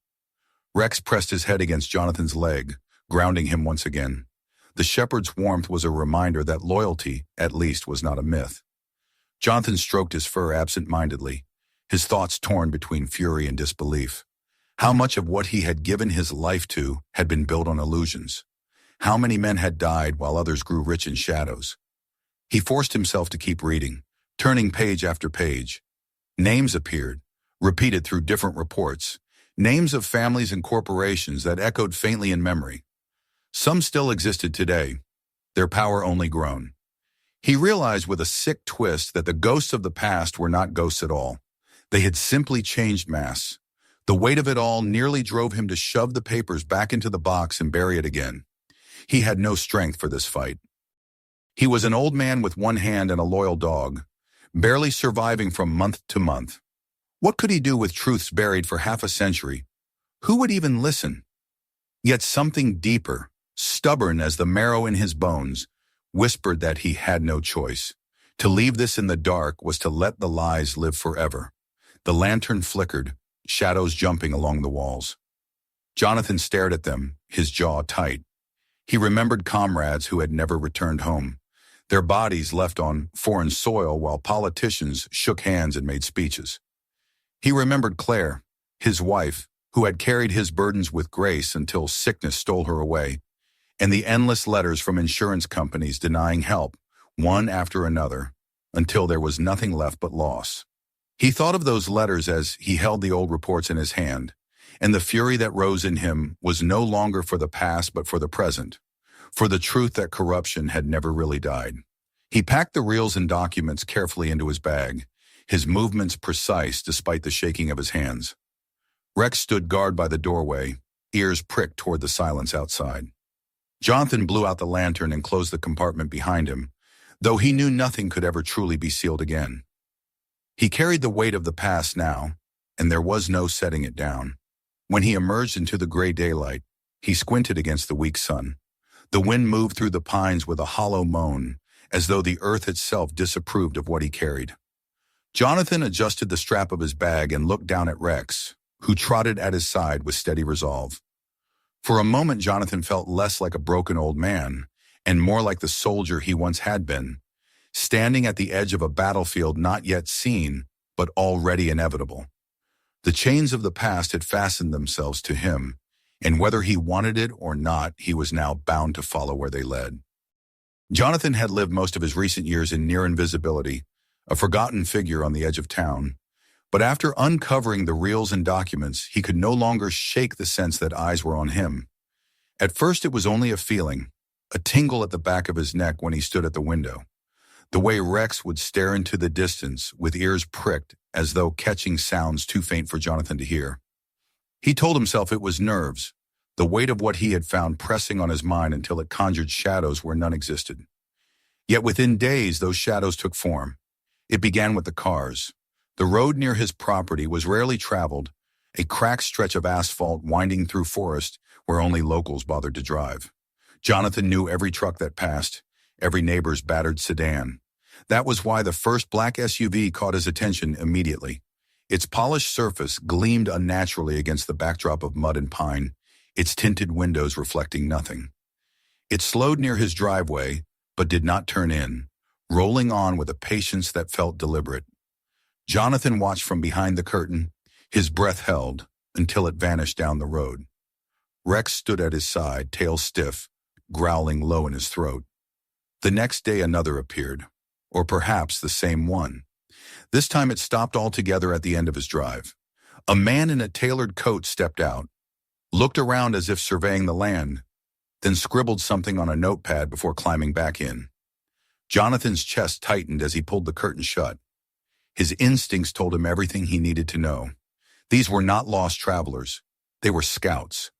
Rex pressed his head against Jonathan's leg, grounding him once again. The shepherd's warmth was a reminder that loyalty, at least, was not a myth. Jonathan stroked his fur absent-mindedly, his thoughts torn between fury and disbelief. How much of what he had given his life to had been built on illusions? How many men had died while others grew rich in shadows? He forced himself to keep reading, turning page after page. Names appeared, repeated through different reports, names of families and corporations that echoed faintly in memory. Some still existed today, their power only grown. He realized with a sick twist that the ghosts of the past were not ghosts at all. They had simply changed mass. The weight of it all nearly drove him to shove the papers back into the box and bury it again. He had no strength for this fight. He was an old man with one hand and a loyal dog, barely surviving from month to month. What could he do with truths buried for half a century? Who would even listen? Yet something deeper, stubborn as the marrow in his bones, whispered that he had no choice. To leave this in the dark was to let the lies live forever. The lantern flickered, shadows jumping along the walls. Jonathan stared at them, his jaw tight. He remembered comrades who had never returned home, their bodies left on foreign soil while politicians shook hands and made speeches. He remembered Claire, his wife, who had carried his burdens with grace until sickness stole her away, and the endless letters from insurance companies denying help, one after another, until there was nothing left but loss. He thought of those letters as he held the old reports in his hand, and the fury that rose in him was no longer for the past but for the present, for the truth that corruption had never really died. He packed the reels and documents carefully into his bag, his movements precise despite the shaking of his hands. Rex stood guard by the doorway, ears pricked toward the silence outside. Jonathan blew out the lantern and closed the compartment behind him, though he knew nothing could ever truly be sealed again. He carried the weight of the past now, and there was no setting it down. When he emerged into the gray daylight, he squinted against the weak sun. The wind moved through the pines with a hollow moan, as though the earth itself disapproved of what he carried. Jonathan adjusted the strap of his bag and looked down at Rex, who trotted at his side with steady resolve. For a moment, Jonathan felt less like a broken old man, and more like the soldier he once had been, standing at the edge of a battlefield not yet seen, but already inevitable. The chains of the past had fastened themselves to him, and whether he wanted it or not, he was now bound to follow where they led. Jonathan had lived most of his recent years in near invisibility, a forgotten figure on the edge of town. But after uncovering the reels and documents, he could no longer shake the sense that eyes were on him. At first it was only a feeling, a tingle at the back of his neck when he stood at the window. The way Rex would stare into the distance with ears pricked as though catching sounds too faint for Jonathan to hear. He told himself it was nerves, the weight of what he had found pressing on his mind until it conjured shadows where none existed. Yet within days those shadows took form. It began with the cars. The road near his property was rarely traveled, a cracked stretch of asphalt winding through forest where only locals bothered to drive. Jonathan knew every truck that passed, every neighbor's battered sedan. That was why the first black SUV caught his attention immediately. Its polished surface gleamed unnaturally against the backdrop of mud and pine, its tinted windows reflecting nothing. It slowed near his driveway, but did not turn in, rolling on with a patience that felt deliberate. Jonathan watched from behind the curtain, his breath held, until it vanished down the road. Rex stood at his side, tail stiff, growling low in his throat. The next day another appeared, or perhaps the same one. This time it stopped altogether at the end of his drive. A man in a tailored coat stepped out, looked around as if surveying the land, then scribbled something on a notepad before climbing back in. Jonathan's chest tightened as he pulled the curtain shut. His instincts told him everything he needed to know. These were not lost travelers. They were scouts.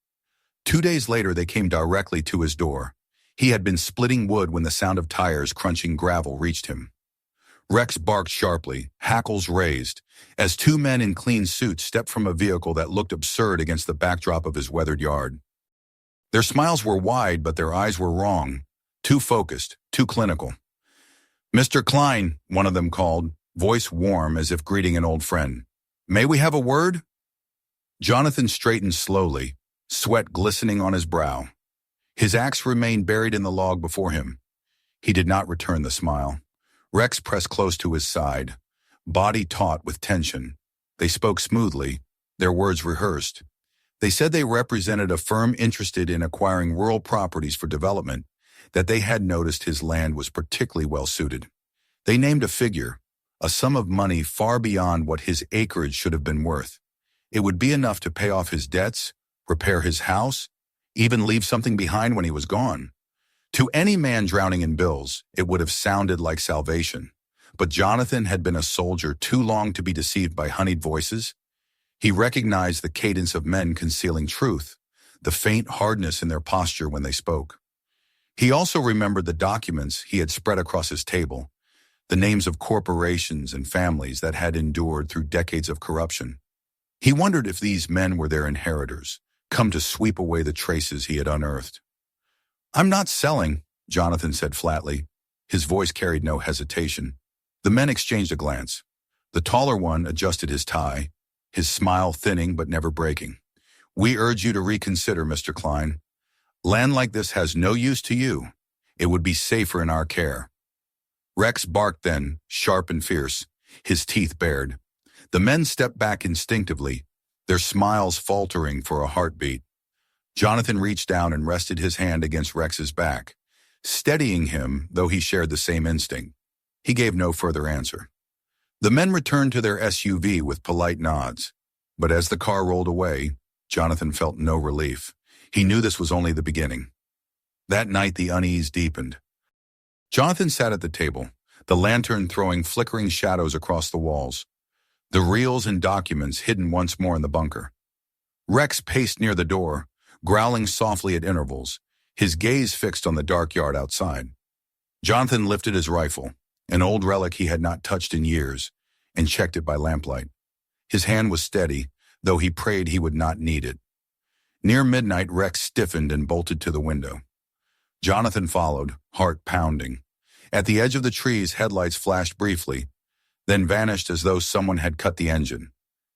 2 days later, they came directly to his door. He had been splitting wood when the sound of tires crunching gravel reached him. Rex barked sharply, hackles raised, as two men in clean suits stepped from a vehicle that looked absurd against the backdrop of his weathered yard. Their smiles were wide, but their eyes were wrong, too focused, too clinical. "Mr. Klein," one of them called, voice warm as if greeting an old friend. "May we have a word?" Jonathan straightened slowly, sweat glistening on his brow. His axe remained buried in the log before him. He did not return the smile. Rex pressed close to his side, body taut with tension. They spoke smoothly, their words rehearsed. They said they represented a firm interested in acquiring rural properties for development, that they had noticed his land was particularly well suited. They named a figure, a sum of money far beyond what his acreage should have been worth. It would be enough to pay off his debts, repair his house, even leave something behind when he was gone. To any man drowning in bills, it would have sounded like salvation. But Jonathan had been a soldier too long to be deceived by honeyed voices. He recognized the cadence of men concealing truth, the faint hardness in their posture when they spoke. He also remembered the documents he had spread across his table, the names of corporations and families that had endured through decades of corruption. He wondered if these men were their inheritors, come to sweep away the traces he had unearthed. "I'm not selling," Jonathan said flatly. His voice carried no hesitation. The men exchanged a glance. The taller one adjusted his tie, his smile thinning but never breaking. "We urge you to reconsider, Mr. Klein. Land like this has no use to you. It would be safer in our care." Rex barked then, sharp and fierce, his teeth bared. The men stepped back instinctively, their smiles faltering for a heartbeat. Jonathan reached down and rested his hand against Rex's back, steadying him, though he shared the same instinct. He gave no further answer. The men returned to their SUV with polite nods, but as the car rolled away, Jonathan felt no relief. He knew this was only the beginning. That night the unease deepened. Jonathan sat at the table, the lantern throwing flickering shadows across the walls, the reels and documents hidden once more in the bunker. Rex paced near the door, growling softly at intervals, his gaze fixed on the dark yard outside. Jonathan lifted his rifle, an old relic he had not touched in years, and checked it by lamplight. His hand was steady, though he prayed he would not need it. Near midnight, Rex stiffened and bolted to the window. Jonathan followed, heart pounding. At the edge of the trees, headlights flashed briefly, then vanished as though someone had cut the engine.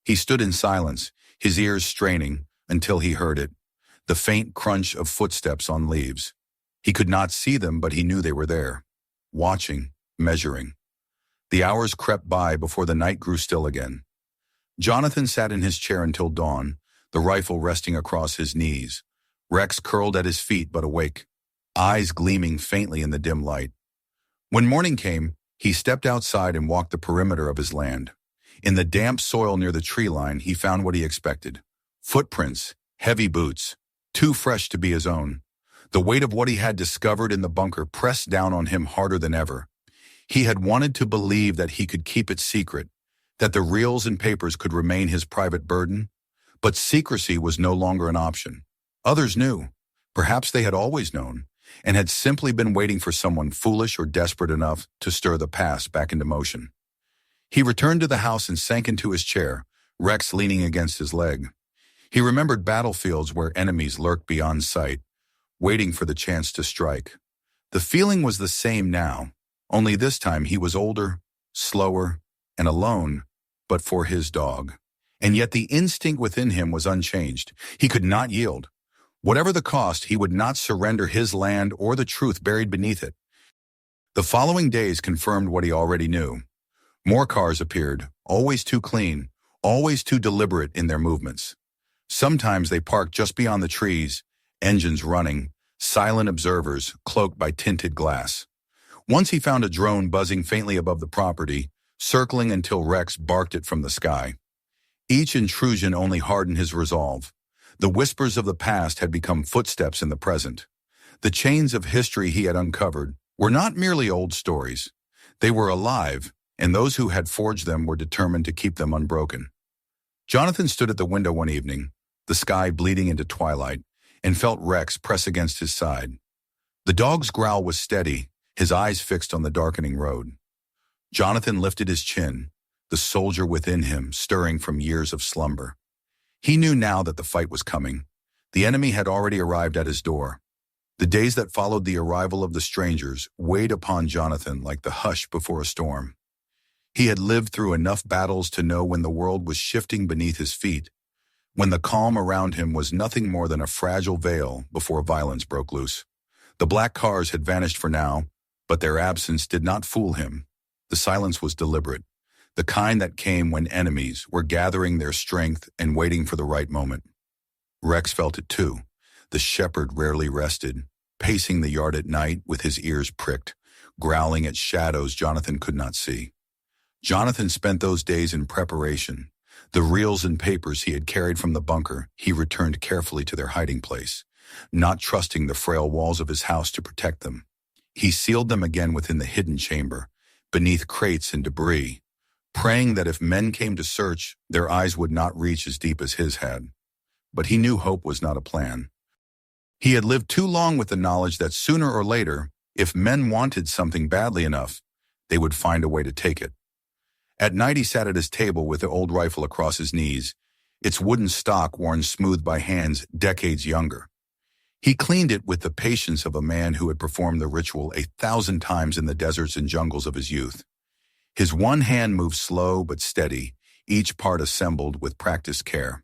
He stood in silence, his ears straining, until he heard it, the faint crunch of footsteps on leaves. He could not see them, but he knew they were there, watching, measuring. The hours crept by before the night grew still again. Jonathan sat in his chair until dawn, the rifle resting across his knees. Rex curled at his feet but awake, eyes gleaming faintly in the dim light. When morning came, he stepped outside and walked the perimeter of his land. In the damp soil near the tree line, he found what he expected. Footprints, heavy boots, too fresh to be his own. The weight of what he had discovered in the bunker pressed down on him harder than ever. He had wanted to believe that he could keep it secret, that the reels and papers could remain his private burden. But secrecy was no longer an option. Others knew. Perhaps they had always known, and had simply been waiting for someone foolish or desperate enough to stir the past back into motion. He returned to the house and sank into his chair, Rex leaning against his leg. He remembered battlefields where enemies lurked beyond sight, waiting for the chance to strike. The feeling was the same now, only this time he was older, slower, and alone, but for his dog. And yet the instinct within him was unchanged. He could not yield. Whatever the cost, he would not surrender his land or the truth buried beneath it. The following days confirmed what he already knew. More cars appeared, always too clean, always too deliberate in their movements. Sometimes they parked just beyond the trees, engines running, silent observers cloaked by tinted glass. Once he found a drone buzzing faintly above the property, circling until Rex barked it from the sky. Each intrusion only hardened his resolve. The whispers of the past had become footsteps in the present. The chains of history he had uncovered were not merely old stories. They were alive, and those who had forged them were determined to keep them unbroken. Jonathan stood at the window one evening, the sky bleeding into twilight, and felt Rex press against his side. The dog's growl was steady, his eyes fixed on the darkening road. Jonathan lifted his chin, the soldier within him stirring from years of slumber. He knew now that the fight was coming. The enemy had already arrived at his door. The days that followed the arrival of the strangers weighed upon Jonathan like the hush before a storm. He had lived through enough battles to know when the world was shifting beneath his feet, when the calm around him was nothing more than a fragile veil before violence broke loose. The black cars had vanished for now, but their absence did not fool him. The silence was deliberate, the kind that came when enemies were gathering their strength and waiting for the right moment. Rex felt it too. The shepherd rarely rested, pacing the yard at night with his ears pricked, growling at shadows Jonathan could not see. Jonathan spent those days in preparation. The reels and papers he had carried from the bunker he returned carefully to their hiding place, not trusting the frail walls of his house to protect them. He sealed them again within the hidden chamber, beneath crates and debris, praying that if men came to search, their eyes would not reach as deep as his had. But he knew hope was not a plan. He had lived too long with the knowledge that sooner or later, if men wanted something badly enough, they would find a way to take it. At night he sat at his table with the old rifle across his knees, its wooden stock worn smooth by hands decades younger. He cleaned it with the patience of a man who had performed the ritual 1,000 times in the deserts and jungles of his youth. His one hand moved slow but steady, each part assembled with practiced care.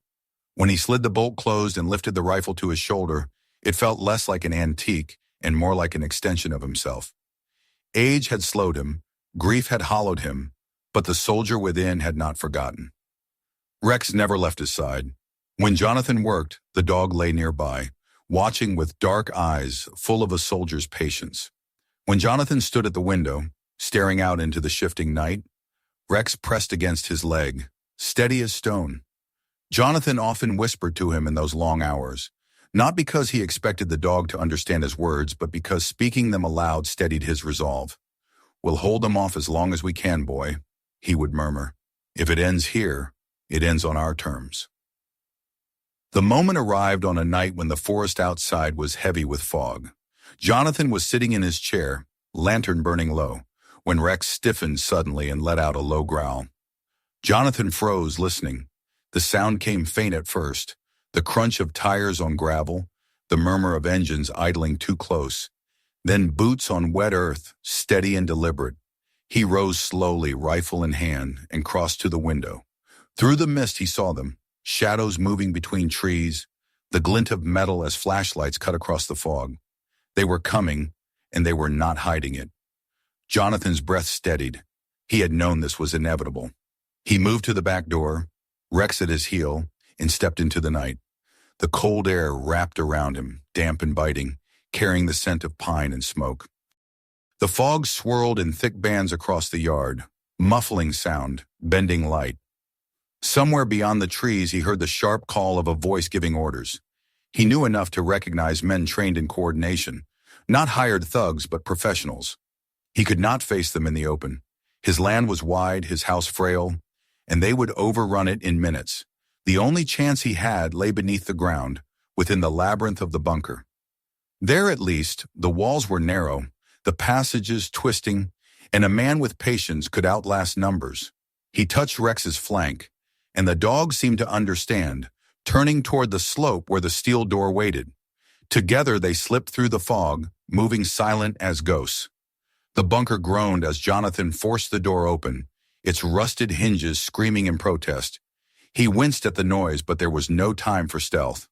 When he slid the bolt closed and lifted the rifle to his shoulder, it felt less like an antique and more like an extension of himself. Age had slowed him, grief had hollowed him, but the soldier within had not forgotten. Rex never left his side. When Jonathan worked, the dog lay nearby, watching with dark eyes full of a soldier's patience. When Jonathan stood at the window, staring out into the shifting night, Rex pressed against his leg, steady as stone. Jonathan often whispered to him in those long hours, not because he expected the dog to understand his words, but because speaking them aloud steadied his resolve. "We'll hold them off as long as we can, boy," he would murmur. "If it ends here, it ends on our terms." The moment arrived on a night when the forest outside was heavy with fog. Jonathan was sitting in his chair, lantern burning low, when Rex stiffened suddenly and let out a low growl. Jonathan froze, listening. The sound came faint at first, the crunch of tires on gravel, the murmur of engines idling too close. Then boots on wet earth, steady and deliberate. He rose slowly, rifle in hand, and crossed to the window. Through the mist he saw them, shadows moving between trees, the glint of metal as flashlights cut across the fog. They were coming, and they were not hiding it. Jonathan's breath steadied. He had known this was inevitable. He moved to the back door, Rex at his heel, and stepped into the night. The cold air wrapped around him, damp and biting, carrying the scent of pine and smoke. The fog swirled in thick bands across the yard, muffling sound, bending light. Somewhere beyond the trees he heard the sharp call of a voice giving orders. He knew enough to recognize men trained in coordination, not hired thugs but professionals. He could not face them in the open. His land was wide, his house frail, and they would overrun it in minutes. The only chance he had lay beneath the ground, within the labyrinth of the bunker. There, at least, the walls were narrow, the passages twisting, and a man with patience could outlast numbers. He touched Rex's flank, and the dog seemed to understand, turning toward the slope where the steel door waited. Together they slipped through the fog, moving silent as ghosts. The bunker groaned as Jonathan forced the door open, its rusted hinges screaming in protest. He winced at the noise, but there was no time for stealth.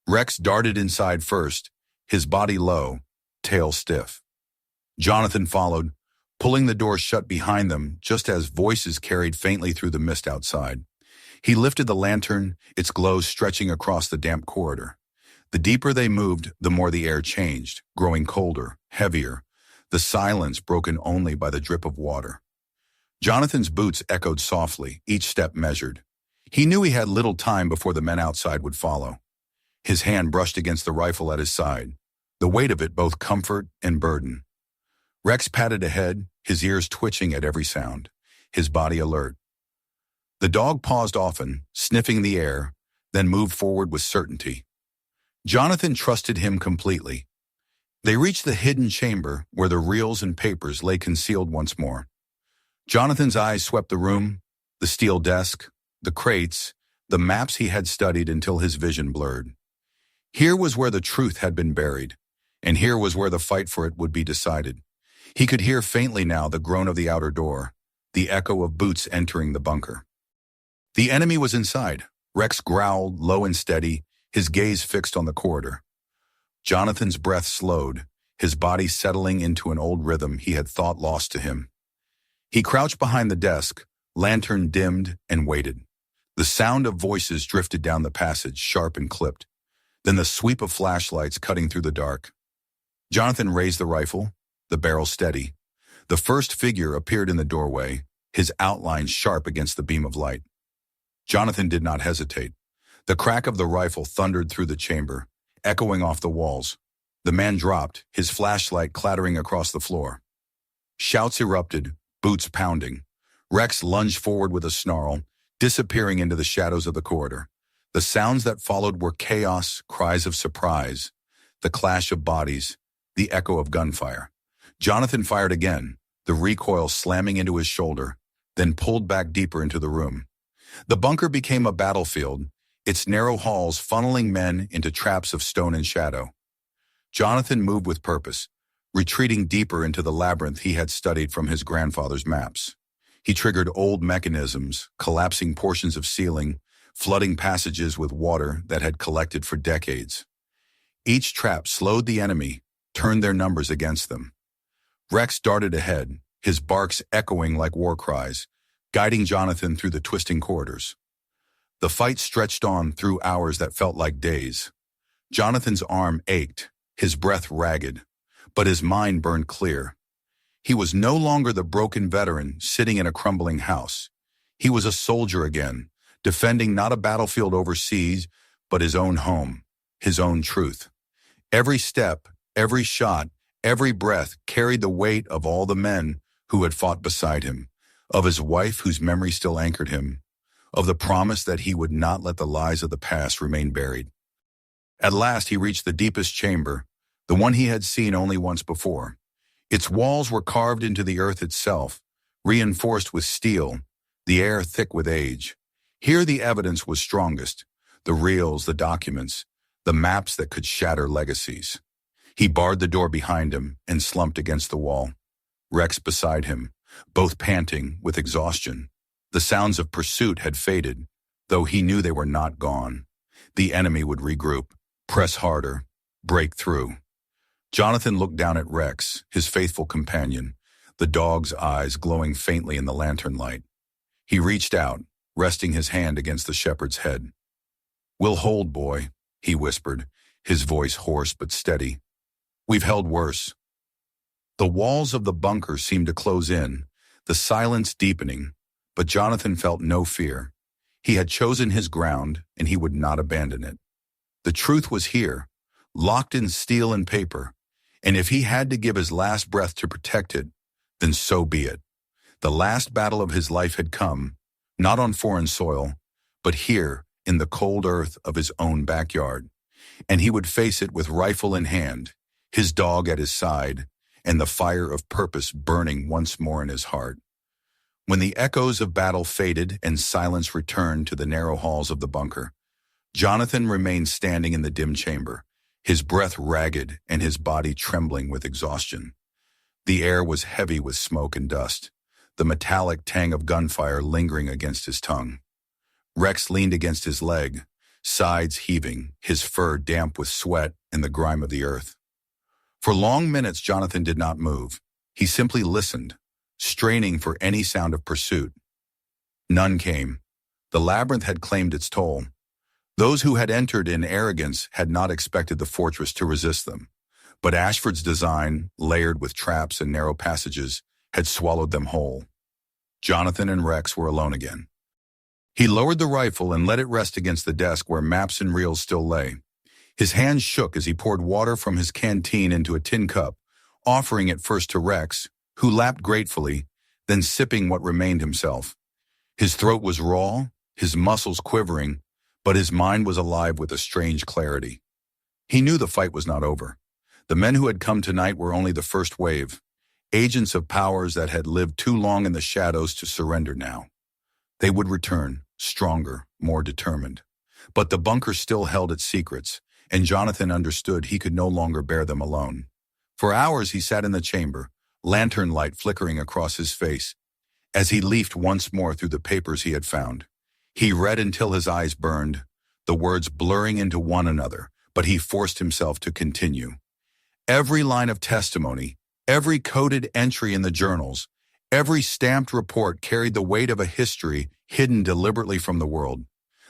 Rex darted inside first, his body low, tail stiff. Jonathan followed, pulling the door shut behind them just as voices carried faintly through the mist outside. He lifted the lantern, its glow stretching across the damp corridor. The deeper they moved, the more the air changed, growing colder, heavier, the silence broken only by the drip of water. Jonathan's boots echoed softly, each step measured. He knew he had little time before the men outside would follow. His hand brushed against the rifle at his side, the weight of it both comfort and burden. Rex padded ahead, his ears twitching at every sound, his body alert. The dog paused often, sniffing the air, then moved forward with certainty. Jonathan trusted him completely. They reached the hidden chamber where the reels and papers lay concealed once more. Jonathan's eyes swept the room, the steel desk, the crates, the maps he had studied until his vision blurred. Here was where the truth had been buried, and here was where the fight for it would be decided. He could hear faintly now the groan of the outer door, the echo of boots entering the bunker. The enemy was inside. Rex growled, low and steady, his gaze fixed on the corridor. Jonathan's breath slowed, his body settling into an old rhythm he had thought lost to him. He crouched behind the desk, lantern dimmed, and waited. The sound of voices drifted down the passage, sharp and clipped. Then the sweep of flashlights cutting through the dark. Jonathan raised the rifle, the barrel steady. The first figure appeared in the doorway, his outline sharp against the beam of light. Jonathan did not hesitate. The crack of the rifle thundered through the chamber, echoing off the walls. The man dropped, his flashlight clattering across the floor. Shouts erupted, boots pounding. Rex lunged forward with a snarl, disappearing into the shadows of the corridor. The sounds that followed were chaos, cries of surprise, the clash of bodies, the echo of gunfire. Jonathan fired again, the recoil slamming into his shoulder, then pulled back deeper into the room. The bunker became a battlefield, its narrow halls funneling men into traps of stone and shadow. Jonathan moved with purpose, retreating deeper into the labyrinth he had studied from his grandfather's maps. He triggered old mechanisms, collapsing portions of ceiling, flooding passages with water that had collected for decades. Each trap slowed the enemy, turned their numbers against them. Rex darted ahead, his barks echoing like war cries, guiding Jonathan through the twisting corridors. The fight stretched on through hours that felt like days. Jonathan's arm ached, his breath ragged, but his mind burned clear. He was no longer the broken veteran sitting in a crumbling house. He was a soldier again, defending not a battlefield overseas, but his own home, his own truth. Every step, every shot, every breath carried the weight of all the men who had fought beside him, of his wife whose memory still anchored him, of the promise that he would not let the lies of the past remain buried. At last he reached the deepest chamber, the one he had seen only once before. Its walls were carved into the earth itself, reinforced with steel, the air thick with age. Here the evidence was strongest, the reels, the documents, the maps that could shatter legacies. He barred the door behind him and slumped against the wall. Rex beside him, both panting with exhaustion. The sounds of pursuit had faded, though he knew they were not gone. The enemy would regroup, press harder, break through. Jonathan looked down at Rex, his faithful companion, the dog's eyes glowing faintly in the lantern light. He reached out, resting his hand against the shepherd's head. "We'll hold, boy," he whispered, his voice hoarse but steady. "We've held worse." The walls of the bunker seemed to close in, the silence deepening, but Jonathan felt no fear. He had chosen his ground, and he would not abandon it. The truth was here, locked in steel and paper, and if he had to give his last breath to protect it, then so be it. The last battle of his life had come, not on foreign soil, but here in the cold earth of his own backyard, and he would face it with rifle in hand, his dog at his side, and the fire of purpose burning once more in his heart. When the echoes of battle faded and silence returned to the narrow halls of the bunker, Jonathan remained standing in the dim chamber, his breath ragged and his body trembling with exhaustion. The air was heavy with smoke and dust, the metallic tang of gunfire lingering against his tongue. Rex leaned against his leg, sides heaving, his fur damp with sweat and the grime of the earth. For long minutes Jonathan did not move. He simply listened, straining for any sound of pursuit. None came. The labyrinth had claimed its toll. Those who had entered in arrogance had not expected the fortress to resist them, but Ashford's design, layered with traps and narrow passages, had swallowed them whole. Jonathan and Rex were alone again. He lowered the rifle and let it rest against the desk where maps and reels still lay. His hands shook as he poured water from his canteen into a tin cup, offering it first to Rex, who lapped gratefully, then sipping what remained himself. His throat was raw, his muscles quivering, but his mind was alive with a strange clarity. He knew the fight was not over. The men who had come tonight were only the first wave, agents of powers that had lived too long in the shadows to surrender now. They would return, stronger, more determined. But the bunker still held its secrets, and Jonathan understood he could no longer bear them alone. For hours he sat in the chamber, lantern light flickering across his face, as he leafed once more through the papers he had found. He read until his eyes burned, the words blurring into one another, but he forced himself to continue. Every line of testimony, every coded entry in the journals, every stamped report carried the weight of a history hidden deliberately from the world.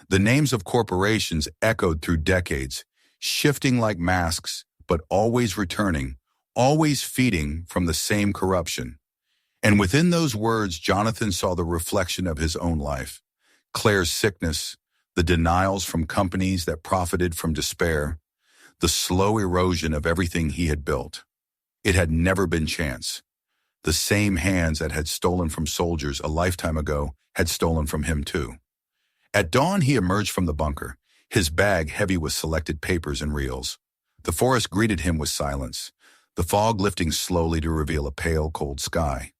The names of corporations echoed through decades, shifting like masks, but always returning, always feeding from the same corruption. And within those words, Jonathan saw the reflection of his own life. Claire's sickness, the denials from companies that profited from despair, the slow erosion of everything he had built. It had never been chance. The same hands that had stolen from soldiers a lifetime ago had stolen from him too. At dawn, he emerged from the bunker, his bag heavy with selected papers and reels. The forest greeted him with silence, the fog lifting slowly to reveal a pale, cold sky.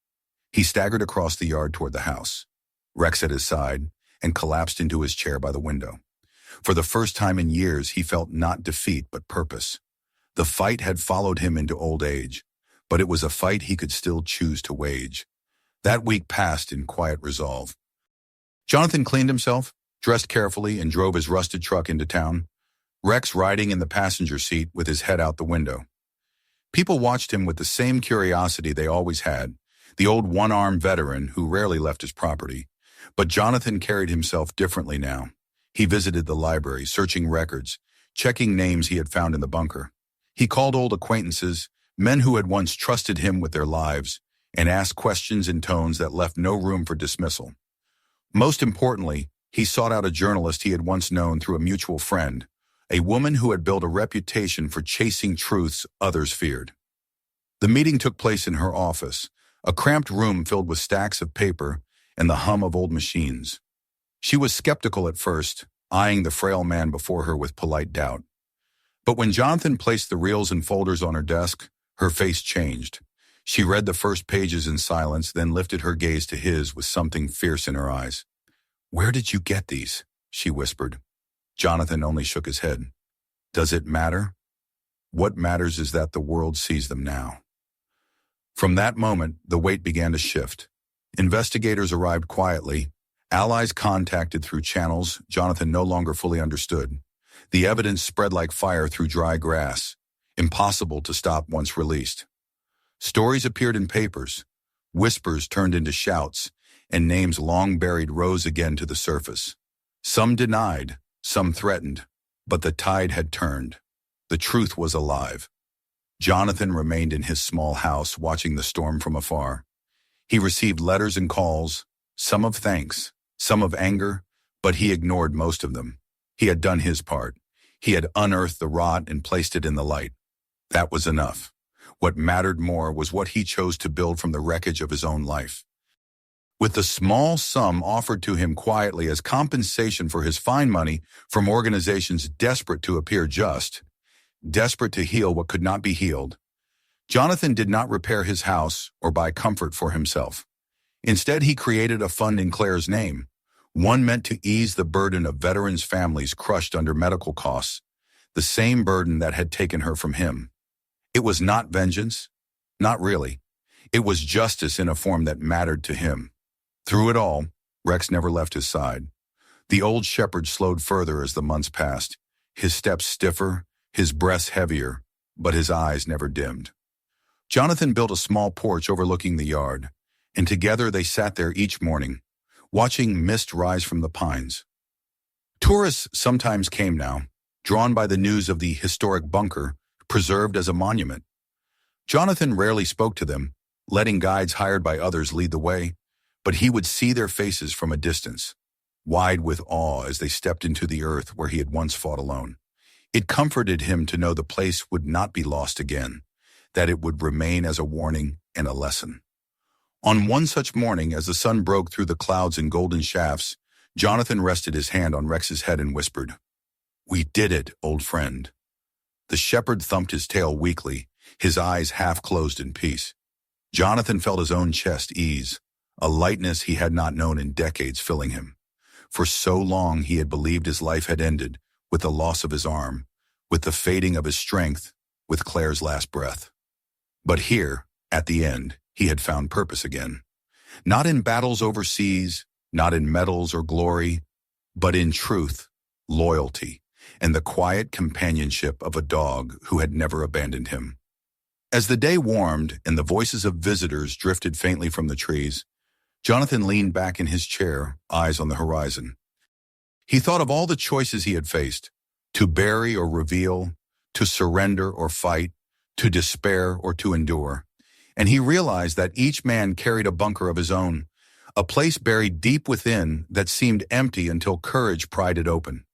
He staggered across the yard toward the house, Rex at his side, and collapsed into his chair by the window. For the first time in years, he felt not defeat but purpose. The fight had followed him into old age, but it was a fight he could still choose to wage. That week passed in quiet resolve. Jonathan cleaned himself, dressed carefully, and drove his rusted truck into town, Rex riding in the passenger seat with his head out the window. People watched him with the same curiosity they always had, the old one-armed veteran who rarely left his property. But Jonathan carried himself differently now. He visited the library, searching records, checking names he had found in the bunker. He called old acquaintances, men who had once trusted him with their lives, and asked questions in tones that left no room for dismissal. Most importantly, he sought out a journalist he had once known through a mutual friend, a woman who had built a reputation for chasing truths others feared. The meeting took place in her office, a cramped room filled with stacks of paper and the hum of old machines. She was skeptical at first, eyeing the frail man before her with polite doubt. But when Jonathan placed the reels and folders on her desk, her face changed. She read the first pages in silence, then lifted her gaze to his with something fierce in her eyes. "Where did you get these?" she whispered. Jonathan only shook his head. "Does it matter? What matters is that the world sees them now." From that moment, the weight began to shift. Investigators arrived quietly, allies contacted through channels Jonathan no longer fully understood. The evidence spread like fire through dry grass, impossible to stop once released. Stories appeared in papers, whispers turned into shouts, and names long buried rose again to the surface. Some denied, some threatened, but the tide had turned. The truth was alive. Jonathan remained in his small house, watching the storm from afar. He received letters and calls, some of thanks, some of anger, but he ignored most of them. He had done his part. He had unearthed the rot and placed it in the light. That was enough. What mattered more was what he chose to build from the wreckage of his own life. With the small sum offered to him quietly as compensation for his fine money from organizations desperate to appear just, desperate to heal what could not be healed, Jonathan did not repair his house or buy comfort for himself. Instead, he created a fund in Claire's name, one meant to ease the burden of veterans' families crushed under medical costs, the same burden that had taken her from him. It was not vengeance, not really. It was justice in a form that mattered to him. Through it all, Rex never left his side. The old shepherd slowed further as the months passed, his steps stiffer, his breath heavier, but his eyes never dimmed. Jonathan built a small porch overlooking the yard, and together they sat there each morning, watching mist rise from the pines. Tourists sometimes came now, drawn by the news of the historic bunker preserved as a monument. Jonathan rarely spoke to them, letting guides hired by others lead the way, but he would see their faces from a distance, wide with awe as they stepped into the earth where he had once fought alone. It comforted him to know the place would not be lost again, that it would remain as a warning and a lesson. On one such morning, as the sun broke through the clouds in golden shafts, Jonathan rested his hand on Rex's head and whispered, "We did it, old friend." The shepherd thumped his tail weakly, his eyes half closed in peace. Jonathan felt his own chest ease, a lightness he had not known in decades filling him. For so long he had believed his life had ended, with the loss of his arm, with the fading of his strength, with Claire's last breath. But here, at the end, he had found purpose again. Not in battles overseas, not in medals or glory, but in truth, loyalty, and the quiet companionship of a dog who had never abandoned him. As the day warmed and the voices of visitors drifted faintly from the trees, Jonathan leaned back in his chair, eyes on the horizon. He thought of all the choices he had faced, to bury or reveal, to surrender or fight, to despair or to endure. And he realized that each man carried a bunker of his own, a place buried deep within that seemed empty until courage pried it open.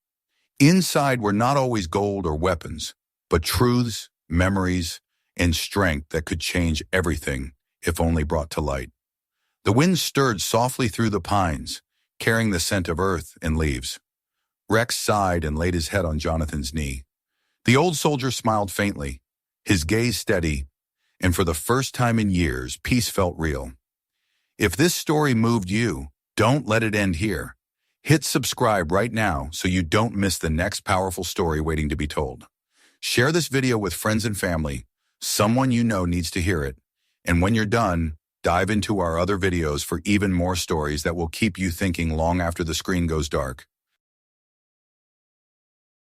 Inside were not always gold or weapons, but truths, memories, and strength that could change everything if only brought to light. The wind stirred softly through the pines, carrying the scent of earth and leaves. Rex sighed and laid his head on Jonathan's knee. The old soldier smiled faintly, his gaze steady, and for the first time in years, peace felt real. If this story moved you, don't let it end here. Hit subscribe right now so you don't miss the next powerful story waiting to be told. Share this video with friends and family. Someone you know needs to hear it. And when you're done, dive into our other videos for even more stories that will keep you thinking long after the screen goes dark.